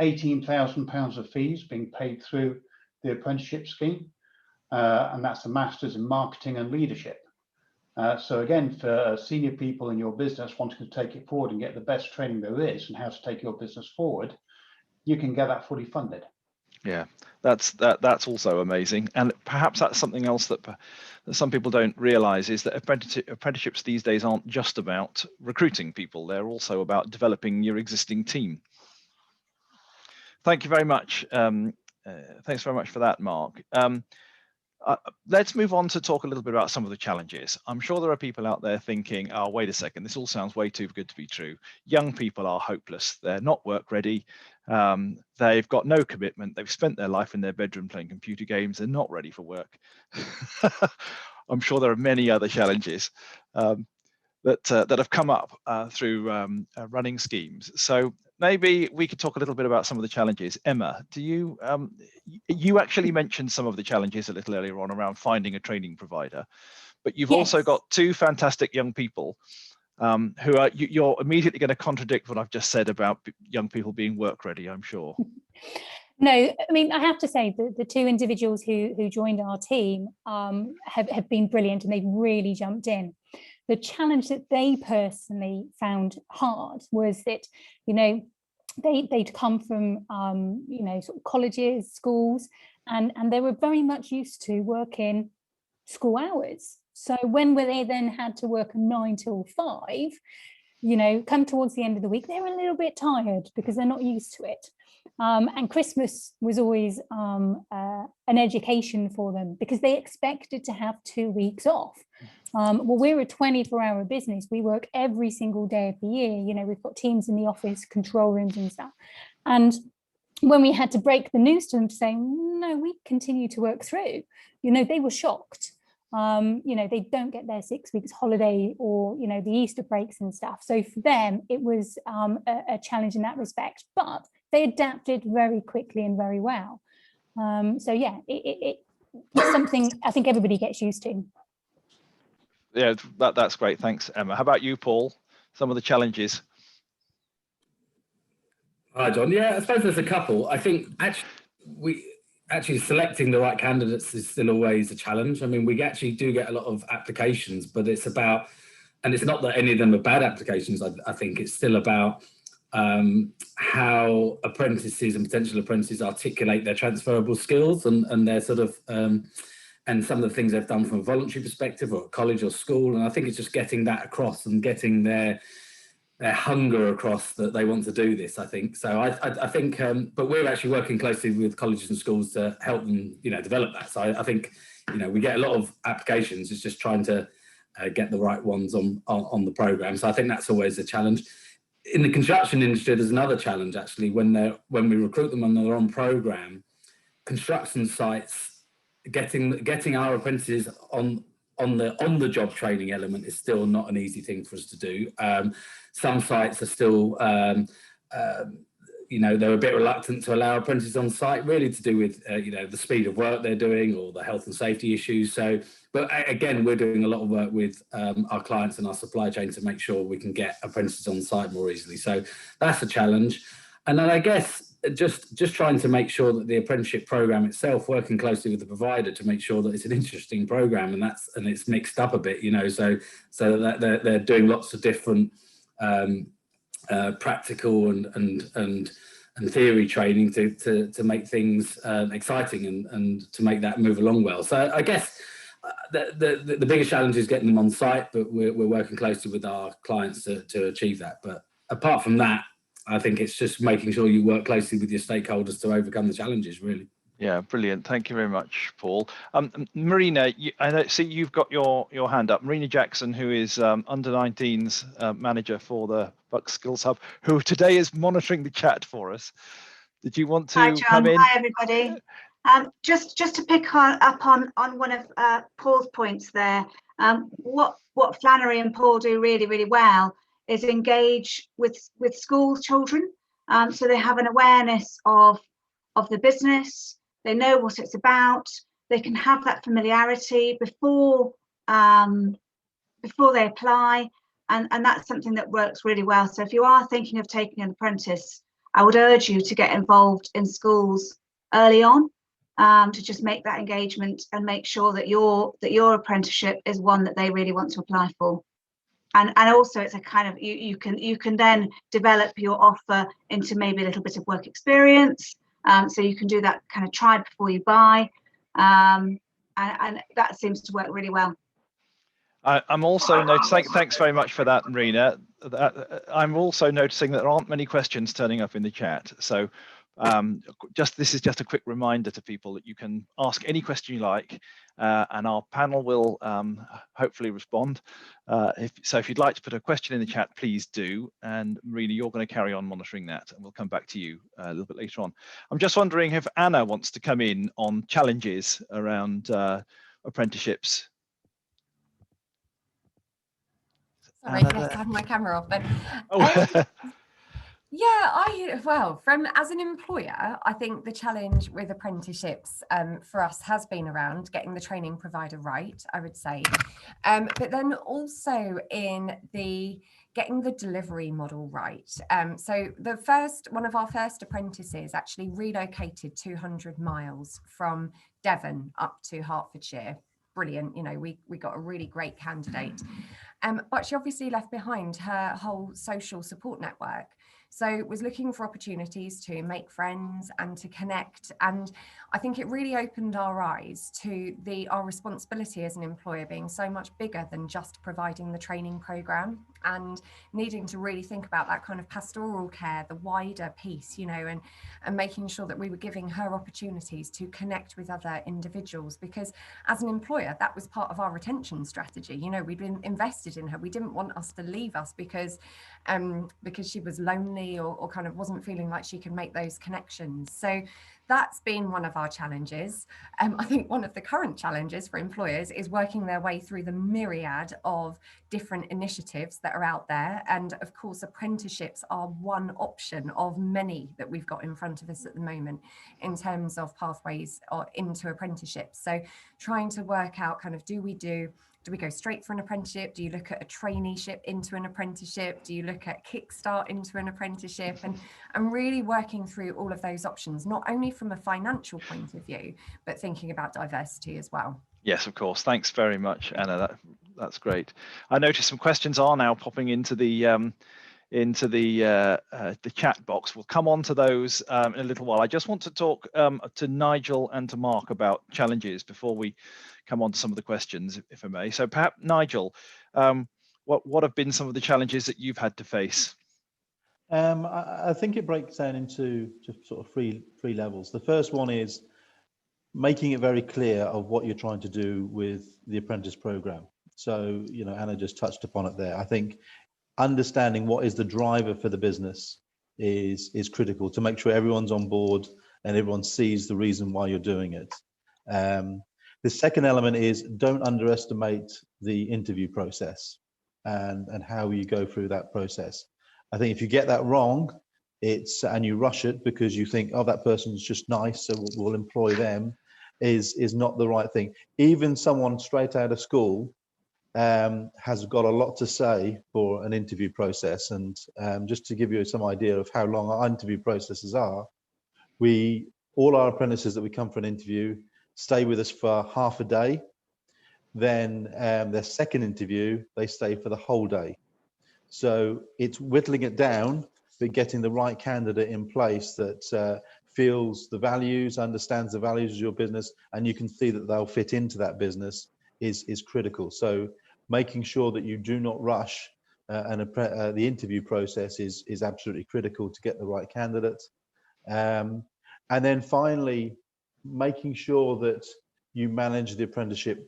£18,000 of fees being paid through the apprenticeship scheme. And that's a master's in marketing and leadership. So again, for senior people in your business wanting to take it forward and get the best training there is and how to take your business forward, you can get that fully funded. Yeah, that's also amazing. And perhaps that's something else that some people don't realize is that apprenticeships these days aren't just about recruiting people. They're also about developing your existing team. Thank you very much. Thanks very much for that, Mark. Let's move on to talk a little bit about some of the challenges. I'm sure there are people out there thinking, oh, wait a second, this all sounds way too good to be true. Young people are hopeless. They're not work ready. They've got no commitment. They've spent their life in their bedroom playing computer games. They're not ready for work. I'm sure there are many other challenges that have come up through running schemes. So maybe we could talk a little bit about some of the challenges. Emma, do you you actually mentioned some of the challenges a little earlier on around finding a training provider, but you've also got 2 fantastic young people who are you're immediately going to contradict what I've just said about young people being work ready, I'm sure. No, I mean, I have to say that the 2 individuals who joined our team have been brilliant, and they've really jumped in. The challenge that they personally found hard was that, you know, they'd come from, you know, sort of colleges, schools, and they were very much used to working school hours. So when they then had to work a 9 till 5, you know, come towards the end of the week, they're a little bit tired because they're not used to it. And Christmas was always an education for them because they expected to have 2 weeks off. Well, we're a 24-hour business. We work every single day of the year. You know, we've got teams in the office, control rooms and stuff. And when we had to break the news to them to say, no, we continue to work through, you know, they were shocked. You know, they don't get their 6 weeks holiday or, you know, the Easter breaks and stuff. So for them, it was a challenge in that respect, but they adapted very quickly and very well. So yeah, it's something I think everybody gets used to. Yeah, that's great. Thanks, Emma. How about you, Paul? Some of the challenges. Hi, John. Yeah, I suppose there's a couple. I think actually selecting the right candidates is still always a challenge. I mean, we actually do get a lot of applications, but it's about, and it's not that any of them are bad applications. I think it's still about how apprentices and potential apprentices articulate their transferable skills and their sort of and some of the things they've done from a voluntary perspective or at college or school. And I think it's just getting that across and getting their hunger across that they want to do this, I think. So I think, but we're actually working closely with colleges and schools to help them, you know, develop that. So I think, you know, we get a lot of applications. It's just trying to get the right ones on the program. So I think that's always a challenge. In the construction industry, there's another challenge actually when we recruit them and they're on program. Construction sites, getting our apprentices on the job training element is still not an easy thing for us to do. Some sites are still, you know, they're a bit reluctant to allow apprentices on site, really to do with, you know, the speed of work they're doing or the health and safety issues. So, but again, we're doing a lot of work with our clients and our supply chain to make sure we can get apprentices on site more easily. So that's a challenge. And then I guess just trying to make sure that the apprenticeship program itself, working closely with the provider to make sure that it's an interesting program and it's mixed up a bit, you know, so that they're doing lots of different practical and theory training to make things exciting and to make that move along well. So I guess the biggest challenge is getting them on site, but we're working closely with our clients to achieve that. But apart from that, I think it's just making sure you work closely with your stakeholders to overcome the challenges, really. Yeah, brilliant. Thank you very much, Paul. Marina, I see you've got your hand up. Marina Jackson, who is under 19's manager for the Buck Skills Hub, who today is monitoring the chat for us. Did you want to Hi, John. come in? Hi, everybody. Just to pick up on one of Paul's points there, what Flannery and Paul do really, really well is engage with school children. So they have an awareness of the business. They know what it's about. They can have that familiarity before they apply, and that's something that works really well. So if you are thinking of taking an apprentice, I would urge you to get involved in schools early on, to just make that engagement and make sure that your apprenticeship is one that they really want to apply for. And also it's a kind of you can then develop your offer into maybe a little bit of work experience. So you can do that kind of try before you buy, and that seems to work really well. I'm also noticing, thanks very much for that, Marina. I'm also noticing that there aren't many questions turning up in the chat. So this is just a quick reminder to people that you can ask any question you like, and our panel will hopefully respond. If you'd like to put a question in the chat, please do. And Marina, you're going to carry on monitoring that, and we'll come back to you a little bit later on. I'm just wondering if Anna wants to come in on challenges around apprenticeships. Sorry, yes, I have my camera off then. Oh. Yeah, as an employer, I think the challenge with apprenticeships for us has been around getting the training provider right, I would say, but then also in getting the delivery model right. So one of our first apprentices actually relocated 200 miles from Devon up to Hertfordshire. Brilliant, you know, we got a really great candidate, but she obviously left behind her whole social support network. So was looking for opportunities to make friends and to connect. And I think it really opened our eyes to our responsibility as an employer being so much bigger than just providing the training program. and needing to really think about that kind of pastoral care, the wider piece, you know, and making sure that we were giving her opportunities to connect with other individuals, because as an employer, that was part of our retention strategy. You know, we'd been invested in her. We didn't want us to leave us because she was lonely or kind of wasn't feeling like she could make those connections. So that's been one of our challenges. I think one of the current challenges for employers is working their way through the myriad of different initiatives that are out there. And of course, apprenticeships are one option of many that we've got in front of us at the moment in terms of pathways into apprenticeships. So trying to work out kind of, do we go straight for an apprenticeship? Do you look at a traineeship into an apprenticeship? Do you look at Kickstart into an apprenticeship? And really working through all of those options, not only from a financial point of view, but thinking about diversity as well. Yes, of course. Thanks very much, Anna. That's great. I noticed some questions are now popping into the chat box. We'll come on to those in a little while. I just want to talk to Nigel and to Mark about challenges before we come on to some of the questions, if I may. So perhaps Nigel, what have been some of the challenges that you've had to face? I think it breaks down into just sort of three levels. The first one is making it very clear of what you're trying to do with the apprentice program. So, you know, Anna just touched upon it there. I think understanding what is the driver for the business is critical to make sure everyone's on board and everyone sees the reason why you're doing it. The second element is don't underestimate the interview process and how you go through that process. I think if you get that wrong, and you rush it because you think, oh, that person's just nice, so we'll employ them, is not the right thing. Even someone straight out of school has got a lot to say for an interview process. And just to give you some idea of how long our interview processes are, all our apprentices that we come for an interview stay with us for half a day. Then their second interview, they stay for the whole day. So it's whittling it down, but getting the right candidate in place that feels the values, understands the values of your business, and you can see that they'll fit into that business is critical. So making sure that you do not rush the interview process is absolutely critical to get the right candidate. And then finally, making sure that you manage the apprenticeship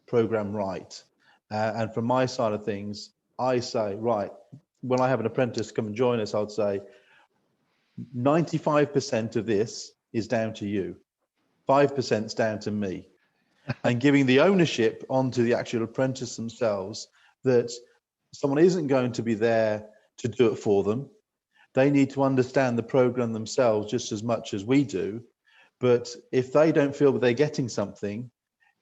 program right. And from my side of things, I say, right, when I have an apprentice come and join us, I'd say 95% of this is down to you. 5% is down to me. And giving the ownership onto the actual apprentice themselves, that someone isn't going to be there to do it for them. They need to understand the program themselves just as much as we do. But if they don't feel that they're getting something,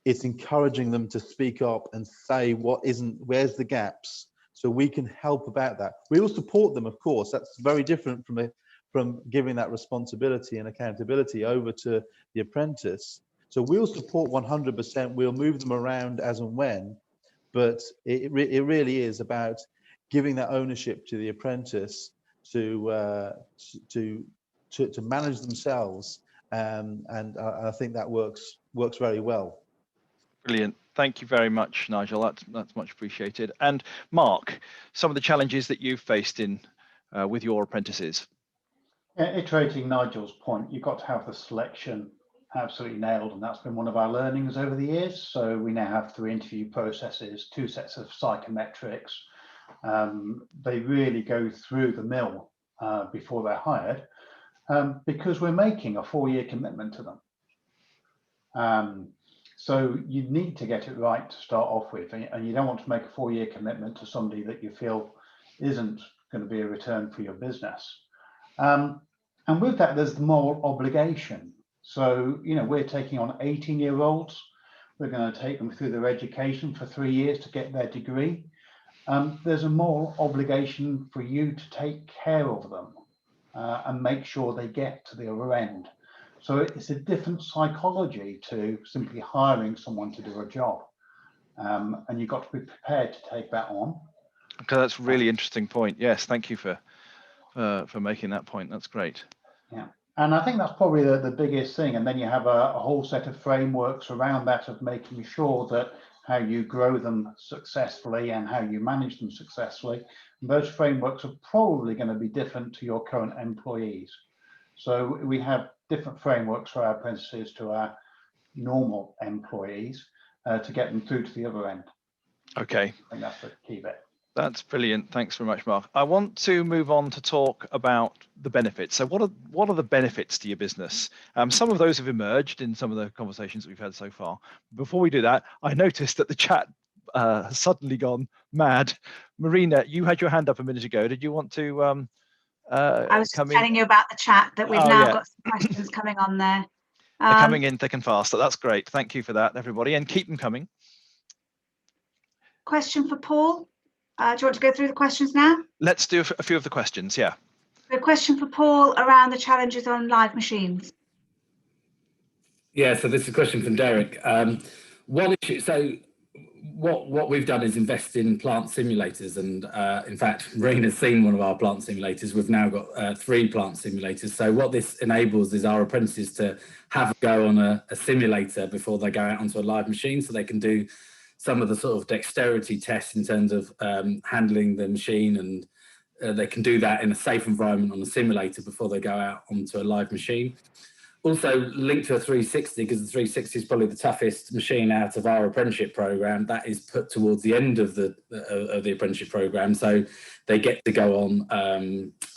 it's encouraging them to speak up and say where's the gaps, so we can help about that. We will support them, of course. That's very different from giving that responsibility and accountability over to the apprentice. So we'll support 100%. We'll move them around as and when, but it really is about giving that ownership to the apprentice to manage themselves, and I think that works very well. Brilliant. Thank you very much, Nigel. That's much appreciated. And Mark, some of the challenges that you've faced with your apprentices. Iterating Nigel's point, you've got to have the selection absolutely nailed, and that's been one of our learnings over the years. So we now have 3 interview processes, 2 sets of psychometrics. They really go through the mill before they're hired, because we're making a 4-year commitment to them. So you need to get it right to start off with, and you don't want to make a 4-year commitment to somebody that you feel isn't going to be a return for your business. And with that, there's the moral obligation. So, you know, we're taking on 18-year-olds. We're going to take them through their education for 3 years to get their degree. There's a moral obligation for you to take care of them and make sure they get to the other end. So it's a different psychology to simply hiring someone to do a job. And you've got to be prepared to take that on. Okay, that's a really interesting point. Yes, thank you for making that point. That's great. Yeah, and I think that's probably the biggest thing. And then you have a whole set of frameworks around that of making sure that how you grow them successfully and how you manage them successfully. And those frameworks are probably going to be different to your current employees. So we have different frameworks for our apprentices to our normal employees to get them through to the other end. Okay. I think that's the key bit. That's brilliant. Thanks very much, Mark. I want to move on to talk about the benefits. So what are the benefits to your business? Some of those have emerged in some of the conversations that we've had so far. Before we do that, I noticed that the chat has suddenly gone mad. Marina, you had your hand up a minute ago. Did you want to I was telling you about the chat that we've now got some questions coming on there. They're coming in thick and fast. So that's great. Thank you for that, everybody, and keep them coming. Question for Paul. Do you want to go through the questions now? Let's do a few of the questions, yeah. A question for Paul around the challenges on live machines. Yeah, so this is a question from Derek. One issue, so what we've done is invest in plant simulators, and in fact, Marina's seen one of our plant simulators. We've now got 3 plant simulators. So what this enables is our apprentices to have a go on a simulator before they go out onto a live machine, so they can do some of the sort of dexterity tests in terms of handling the machine, and they can do that in a safe environment on the simulator before they go out onto a live machine. Also linked to a 360, because the 360 is probably the toughest machine out of our apprenticeship program. That is put towards the end of the apprenticeship program, so they get to go on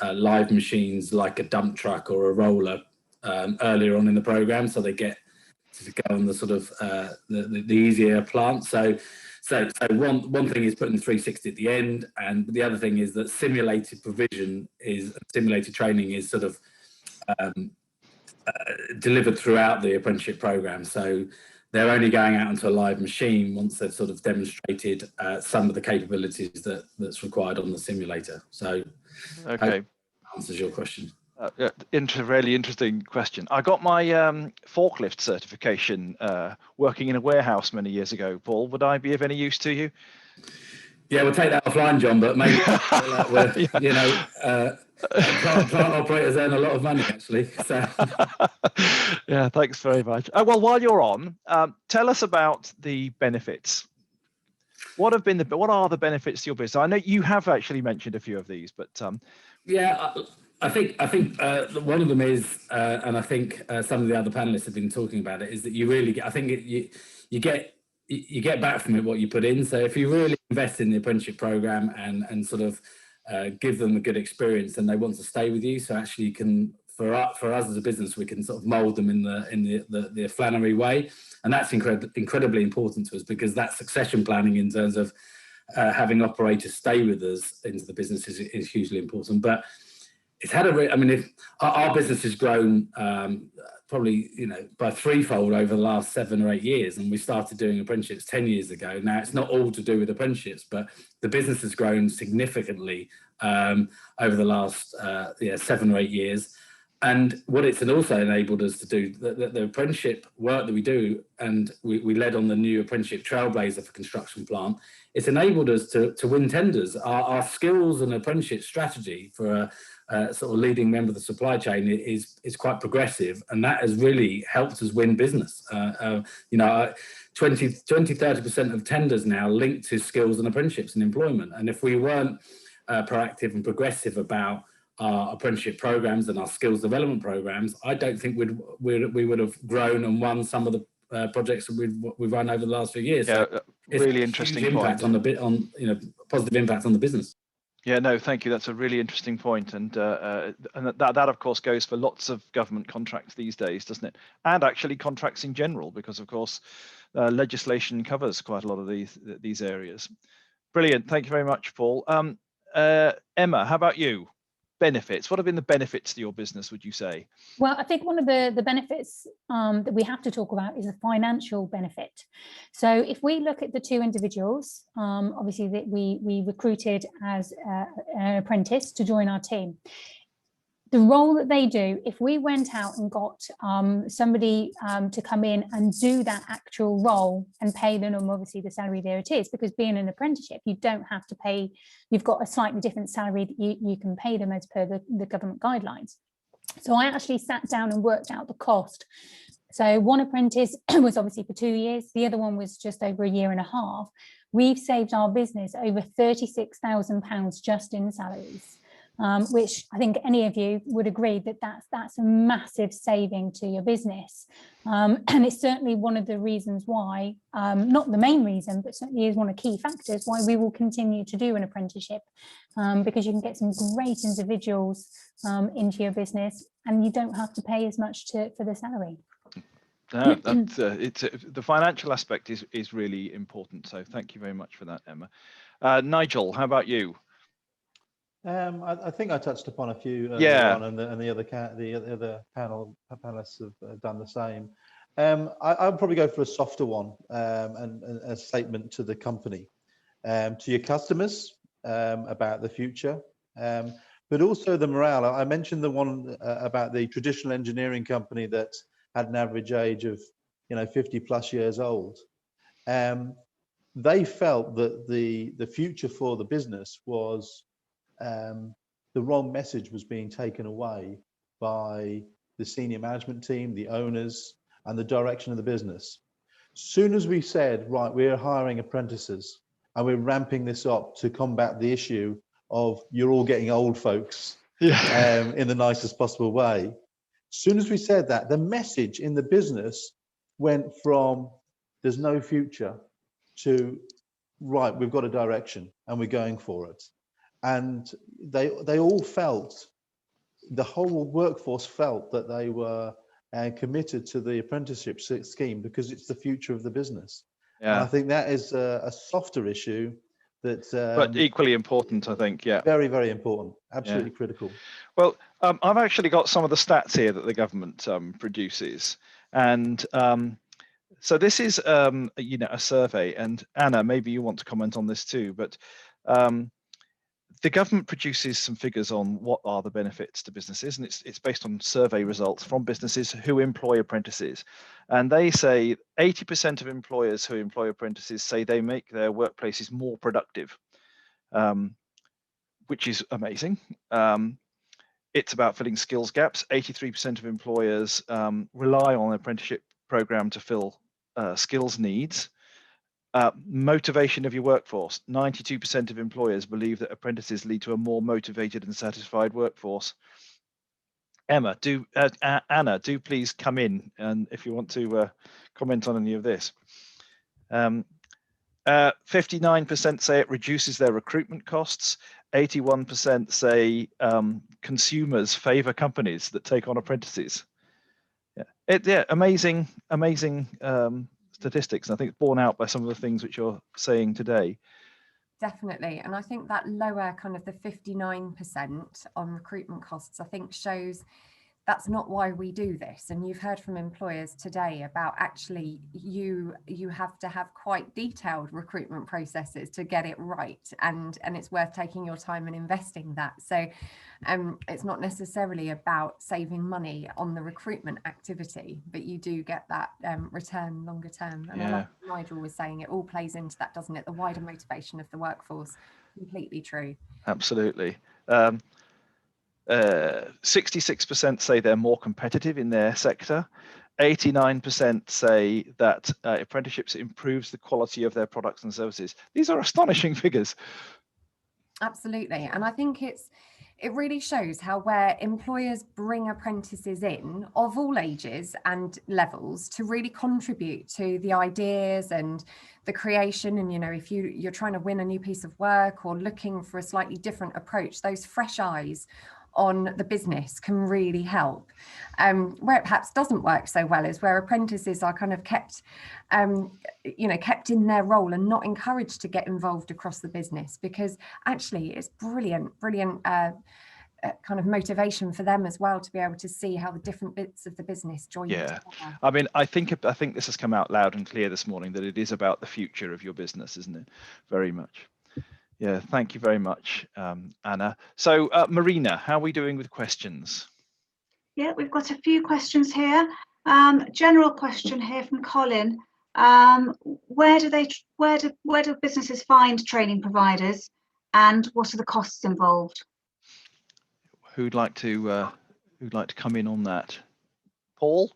live machines like a dump truck or a roller earlier on in the program, so they get to go on the sort of the easier plant. So one thing is putting the 360 at the end, and the other thing is that simulated training is sort of delivered throughout the apprenticeship program. So they're only going out onto a live machine once they've sort of demonstrated some of the capabilities that's required on the simulator. So okay, answers your question. Really interesting question. I got my forklift certification working in a warehouse many years ago. Paul, would I be of any use to you? Yeah, we'll take that offline, John, but maybe yeah. You know, plant operators earn a lot of money, actually. So. Yeah, thanks very much. Well, while you're on, tell us about the benefits. What are the benefits to your business? I know you have actually mentioned a few of these, but yeah, I think one of them is, and I think some of the other panelists have been talking about it, is that you really get, I think you get back from it what you put in. So if you really invest in the apprenticeship program and sort of give them a good experience, then they want to stay with you. So actually you can, for us as a business, we can sort of mold them in the Flannery way. And that's incredibly important to us, because that succession planning in terms of having operators stay with us into the business is hugely important. But it's had if our business has grown probably, by threefold over the last 7 or 8 years, and we started doing apprenticeships 10 years ago. Now, it's not all to do with apprenticeships, but the business has grown significantly over the last 7 or 8 years. And what it's also enabled us to do, the apprenticeship work that we do, and we led on the new apprenticeship trailblazer for construction plant, it's enabled us to win tenders. Our skills and apprenticeship strategy for a sort of leading member of the supply chain is quite progressive, and that has really helped us win business. 20-30% of tenders now linked to skills and apprenticeships and employment. And if we weren't proactive and progressive about our apprenticeship programs and our skills development programs, I don't think we would have grown and won some of the projects that we've run over the last few years. Yeah, so really interesting impact point. Positive impact on the business. Yeah, no, thank you. That's a really interesting point, and that of course goes for lots of government contracts these days, doesn't it? And actually contracts in general, because of course legislation covers quite a lot of these areas. Brilliant. Thank you very much, Paul. Emma, how about you? Benefits. What have been the benefits to your business, would you say? Well, I think one of the benefits that we have to talk about is the financial benefit. So if we look at the 2 individuals, obviously that we recruited as an apprentice to join our team. The role that they do, if we went out and got somebody to come in and do that actual role and pay them, obviously the salary there it is, because being an apprenticeship, you don't have to pay, you've got a slightly different salary that you can pay them as per the government guidelines. So I actually sat down and worked out the cost. So one apprentice was obviously for 2 years. The other one was just over 1.5 years. We've saved our business over £36,000 just in salaries, which I think any of you would agree that that's a massive saving to your business. And it's certainly one of the reasons why, not the main reason, but certainly is one of the key factors why we will continue to do an apprenticeship, because you can get some great individuals into your business and you don't have to pay as much for the salary. The financial aspect is really important. So thank you very much for that, Emma. Nigel, how about you? I think I touched upon a few earlier Yeah. on, and the other panelists have done the same. I'd probably go for a softer one, and a statement to the company, to your customers, about the future, but also the morale. I mentioned the one about the traditional engineering company that had an average age of 50+ years old. They felt that the future for the business was, the wrong message was being taken away by the senior management team, the owners, and the direction of the business. Soon as we said, right, we're hiring apprentices and we're ramping this up to combat the issue of you're all getting old, folks, in the nicest possible way. Soon as we said that, the message in the business went from there's no future to, right, we've got a direction and we're going for it. And they all felt, the whole workforce felt that they were committed to the apprenticeship scheme because it's the future of the business. Yeah. And I think that is a softer issue that, but equally important, I think. Yeah, very, very important, absolutely critical. Well, I've actually got some of the stats here that the government produces, and so this is a survey, and Anna, maybe you want to comment on this too, but the government produces some figures on what are the benefits to businesses, and it's based on survey results from businesses who employ apprentices. And they say 80% of employers who employ apprentices say they make their workplaces more productive, which is amazing. It's about filling skills gaps. 83% of employers rely on an apprenticeship program to fill skills needs. Motivation of your workforce. 92% of employers believe that apprentices lead to a more motivated and satisfied workforce. Anna, do please come in, and if you want to comment on any of this. 59% say it reduces their recruitment costs. 81% say consumers favour companies that take on apprentices. Amazing statistics. I think it's borne out by some of the things which you're saying today. Definitely. And I think that lower kind of the 59% on recruitment costs, I think shows that's not why we do this. And you've heard from employers today about actually you have to have quite detailed recruitment processes to get it right. And it's worth taking your time and investing that. So it's not necessarily about saving money on the recruitment activity, but you do get that return longer term. And like Nigel was saying, it all plays into that, doesn't it? The wider motivation of the workforce. Completely true. Absolutely. 66% say they're more competitive in their sector. 89% say that apprenticeships improves the quality of their products and services. These are astonishing figures. Absolutely. And I think it really shows how where employers bring apprentices in of all ages and levels to really contribute to the ideas and the creation. And, if you're trying to win a new piece of work or looking for a slightly different approach, those fresh eyes on the business can really help. Where it perhaps doesn't work so well is where apprentices are kind of kept in their role and not encouraged to get involved across the business, because actually it's brilliant kind of motivation for them as well to be able to see how the different bits of the business join together. I mean, I think this has come out loud and clear this morning that it is about the future of your business, isn't it? Very much. Yeah, thank you very much, Anna. So, Marina, how are we doing with questions? Yeah, we've got a few questions here. General question here from Colin. Where do businesses find training providers, and what are the costs involved? Who'd like to come in on that? Paul?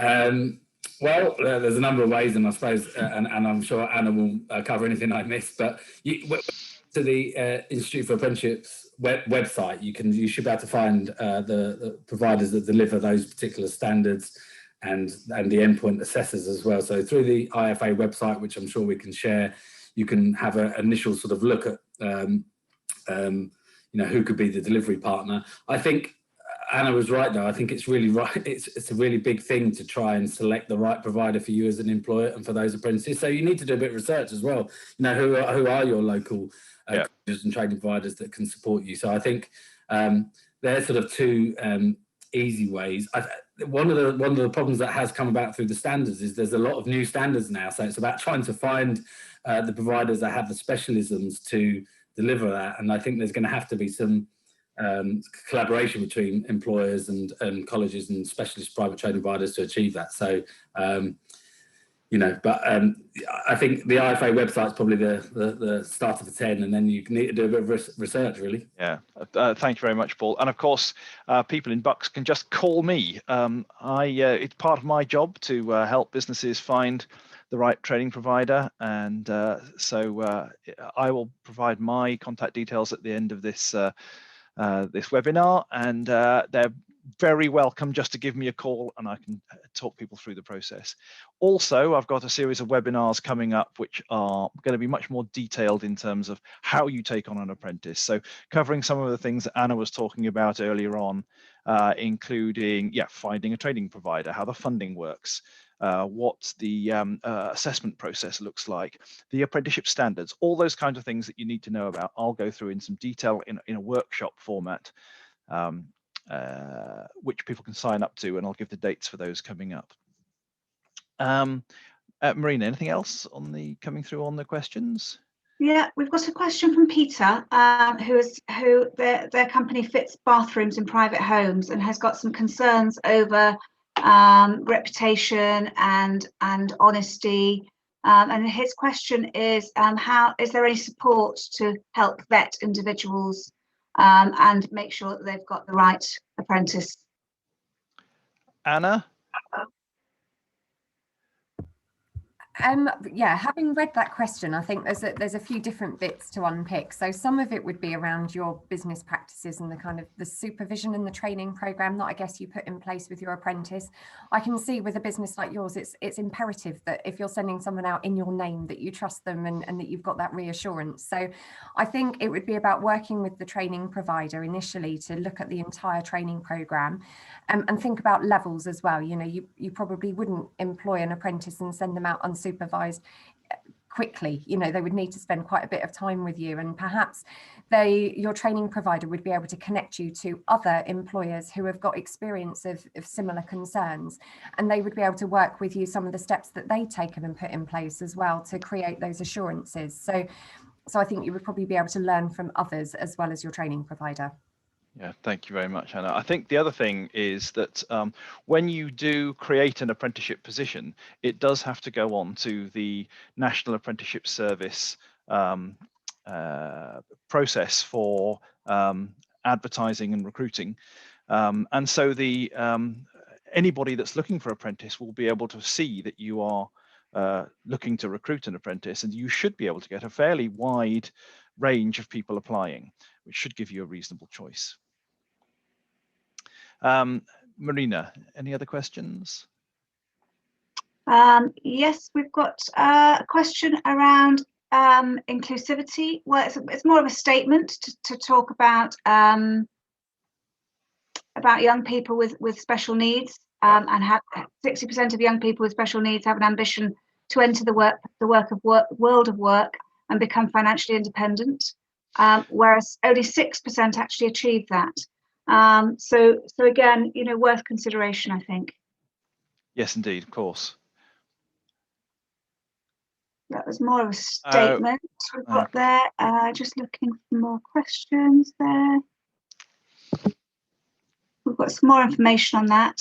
Well, there's a number of ways, and I suppose, and I'm sure Anna will cover anything I missed. But to the Institute for Apprenticeships website, you should be able to find the providers that deliver those particular standards, and the endpoint assessors as well. So through the IFA website, which I'm sure we can share, you can have an initial sort of look at who could be the delivery partner. I think Anna was right, though. I think it's really right. It's a really big thing to try and select the right provider for you as an employer and for those apprentices. So you need to do a bit of research as well. Who are your local colleges and training providers that can support you? So I think they're sort of two easy ways. One of the problems that has come about through the standards is there's a lot of new standards now. So it's about trying to find the providers that have the specialisms to deliver that. And I think there's going to have to be some collaboration between employers and colleges and specialist private training providers to achieve that. So, I think the IFA website is probably the start of the 10, and then you need to do a bit of research, really. Yeah, thank you very much, Paul. And of course, people in Bucks can just call me. It's part of my job to help businesses find the right training provider, and so I will provide my contact details at the end of this this webinar, and they're very welcome just to give me a call, and I can talk people through the process. Also, I've got a series of webinars coming up which are going to be much more detailed in terms of how you take on an apprentice. So covering some of the things that Anna was talking about earlier on, including finding a training provider, how the funding works, what the assessment process looks like, the apprenticeship standards, all those kinds of things that you need to know about. I'll go through in some detail in a workshop format, which people can sign up to, and I'll give the dates for those coming up. Marina, anything else on coming through on the questions? Yeah, we've got a question from Peter, who their company fits bathrooms in private homes and has got some concerns over reputation and honesty. And his question is, how is there any support to help vet individuals and make sure that they've got the right apprentice? Anna? Yeah, having read that question, I think there's a few different bits to unpick. So some of it would be around your business practices and the kind of the supervision and the training program that I guess you put in place with your apprentice. I can see with a business like yours, it's imperative that if you're sending someone out in your name, that you trust them and that you've got that reassurance. So I think it would be about working with the training provider initially to look at the entire training program and think about levels as well. You probably wouldn't employ an apprentice and send them out unsupervised quickly. They would need to spend quite a bit of time with you, and perhaps your training provider would be able to connect you to other employers who have got experience of similar concerns, and they would be able to work with you some of the steps that they've taken and put in place as well to create those assurances. So I think you would probably be able to learn from others as well as your training provider. Yeah, thank you very much, Anna. I think the other thing is that when you do create an apprenticeship position, it does have to go on to the National Apprenticeship Service process for advertising and recruiting. And so anybody that's looking for an apprentice will be able to see that you are looking to recruit an apprentice, and you should be able to get a fairly wide range of people applying, which should give you a reasonable choice. Marina, any other questions? Yes, we've got a question around inclusivity. Well, it's more of a statement to talk about young people with special needs, and have 60% of young people with special needs have an ambition to enter the world of work and become financially independent, whereas only 6% actually achieve that. So again, worth consideration, I think. Yes, indeed, of course. That was more of a statement we've got there. Just looking for more questions there. We've got some more information on that.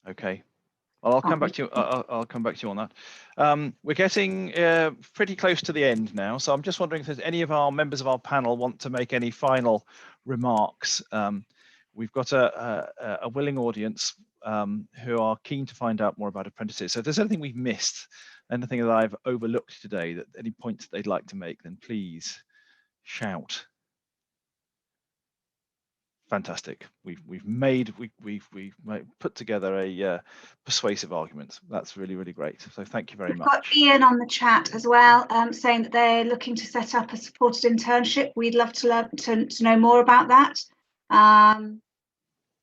Okay. Well, I'll come back to you. I'll come back to you on that. We're getting pretty close to the end now, so I'm just wondering if there's any of our members of our panel want to make any final remarks. we've got a willing audience who are keen to find out more about apprentices. So if there's anything we've missed, anything that I've overlooked today, that any points they'd like to make, then please shout. Fantastic. We've put together a persuasive argument. That's really, really great. So thank you very much. We've got Ian on the chat as well, saying that they're looking to set up a supported internship. We'd love to learn to know more about that.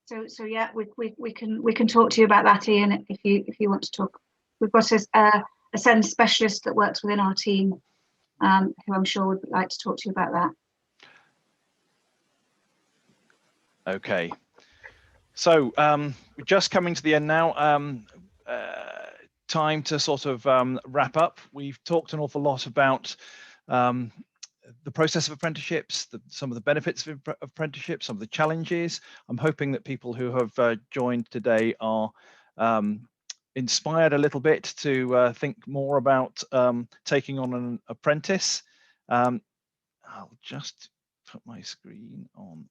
So yeah, we can talk to you about that, Ian, if you want to talk. We've got a SEND specialist that works within our team, who I'm sure would like to talk to you about that. Okay, so we're just coming to the end now. Time to sort of wrap up. We've talked an awful lot about the process of apprenticeships, some of the benefits of apprenticeships, some of the challenges. I'm hoping that people who have joined today are inspired a little bit to think more about taking on an apprentice. I'll just put my screen on.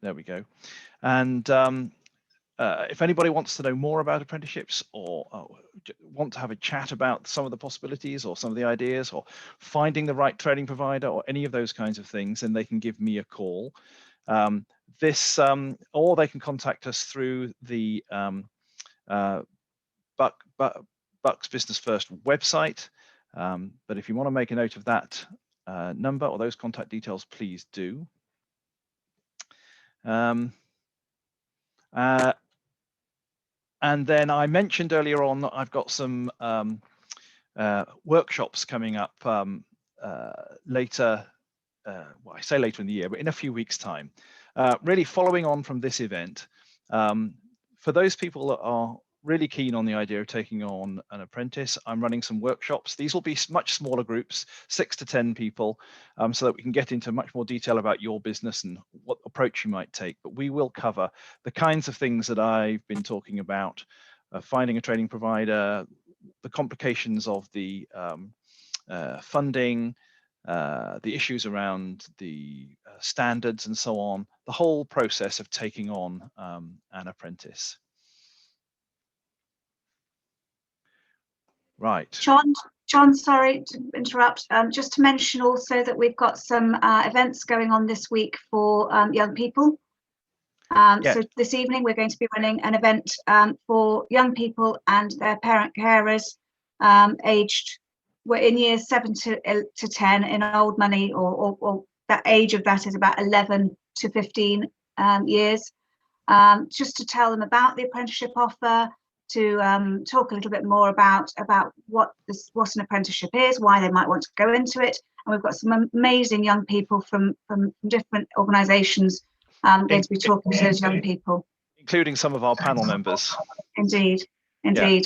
There we go. And if anybody wants to know more about apprenticeships, or want to have a chat about some of the possibilities or some of the ideas, or finding the right training provider, or any of those kinds of things, then they can give me a call. Or they can contact us through the Bucks Business First website. But if you want to make a note of that number or those contact details, please do. And then I mentioned earlier on that I've got some workshops coming up later. Well, I say later in the year, but in a few weeks' time. Really following on from this event, for those people that are really keen on the idea of taking on an apprentice, I'm running some workshops. These will be much smaller groups, 6 to 10 people, so that we can get into much more detail about your business and what approach you might take. But we will cover the kinds of things that I've been talking about, finding a training provider, the complications of the funding, the issues around the standards and so on, the whole process of taking on an apprentice. Right. John, sorry to interrupt. Just to mention also that we've got some events going on this week for young people. So this evening we're going to be running an event for young people and their parent carers aged, we're in years 7 to 10 in old money, or that age of that is about 11 to 15 years. Just to tell them about the apprenticeship offer, to talk a little bit more about what an apprenticeship is, why they might want to go into it. And we've got some amazing young people from different organisations going to be talking to those young people. Including some of our panel members. Indeed. Yeah.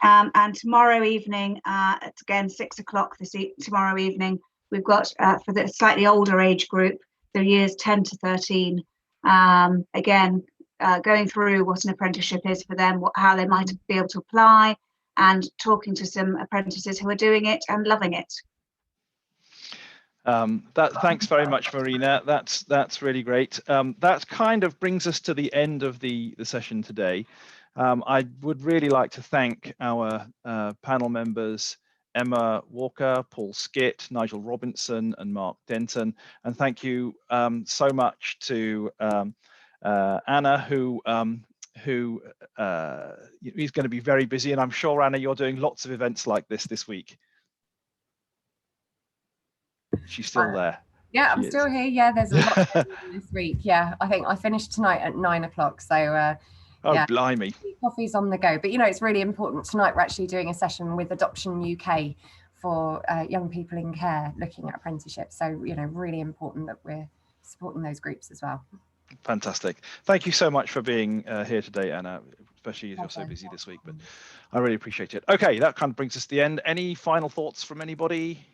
And tomorrow evening, at again 6 o'clock tomorrow evening, we've got for the slightly older age group, the years 10 to 13, again, going through what an apprenticeship is for them, how they might be able to apply, and talking to some apprentices who are doing it and loving it. Thanks very much, Marina. That's really great. That kind of brings us to the end of the session today. I would really like to thank our panel members, Emma Walker, Paul Skitt, Nigel Robinson, and Mark Denton. And thank you so much to Anna, who is going to be very busy. And I'm sure, Anna, you're doing lots of events like this week. She's still there. Yeah, I'm still here. Yeah, there's a lot going on this week. Yeah, I think I finished tonight at 9 o'clock. So oh, yeah, blimey. Coffee's on the go. But, you know, it's really important. Tonight, we're actually doing a session with Adoption UK for young people in care looking at apprenticeships. So, you know, really important that we're supporting those groups as well. Fantastic. Thank you so much for being here today, Anna, especially as you're so busy this week. But I really appreciate it. OK, that kind of brings us to the end. Any final thoughts from anybody?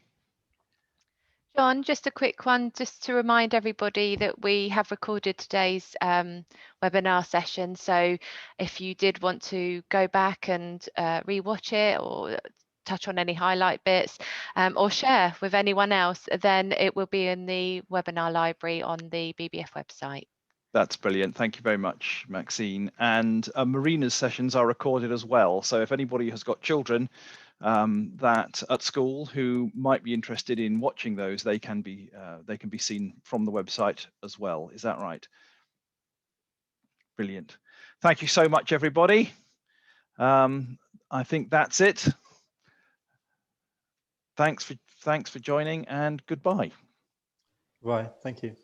John, just a quick one, just to remind everybody that we have recorded today's webinar session. So if you did want to go back and rewatch it or touch on any highlight bits or share with anyone else, then it will be in the webinar library on the BBF website. That's brilliant. Thank you very much, Maxine. And Marina's sessions are recorded as well. So if anybody has got children that at school who might be interested in watching those, they can be seen from the website as well. Is that right? Brilliant. Thank you so much, everybody. I think that's it. Thanks for joining, and goodbye. Right. Thank you.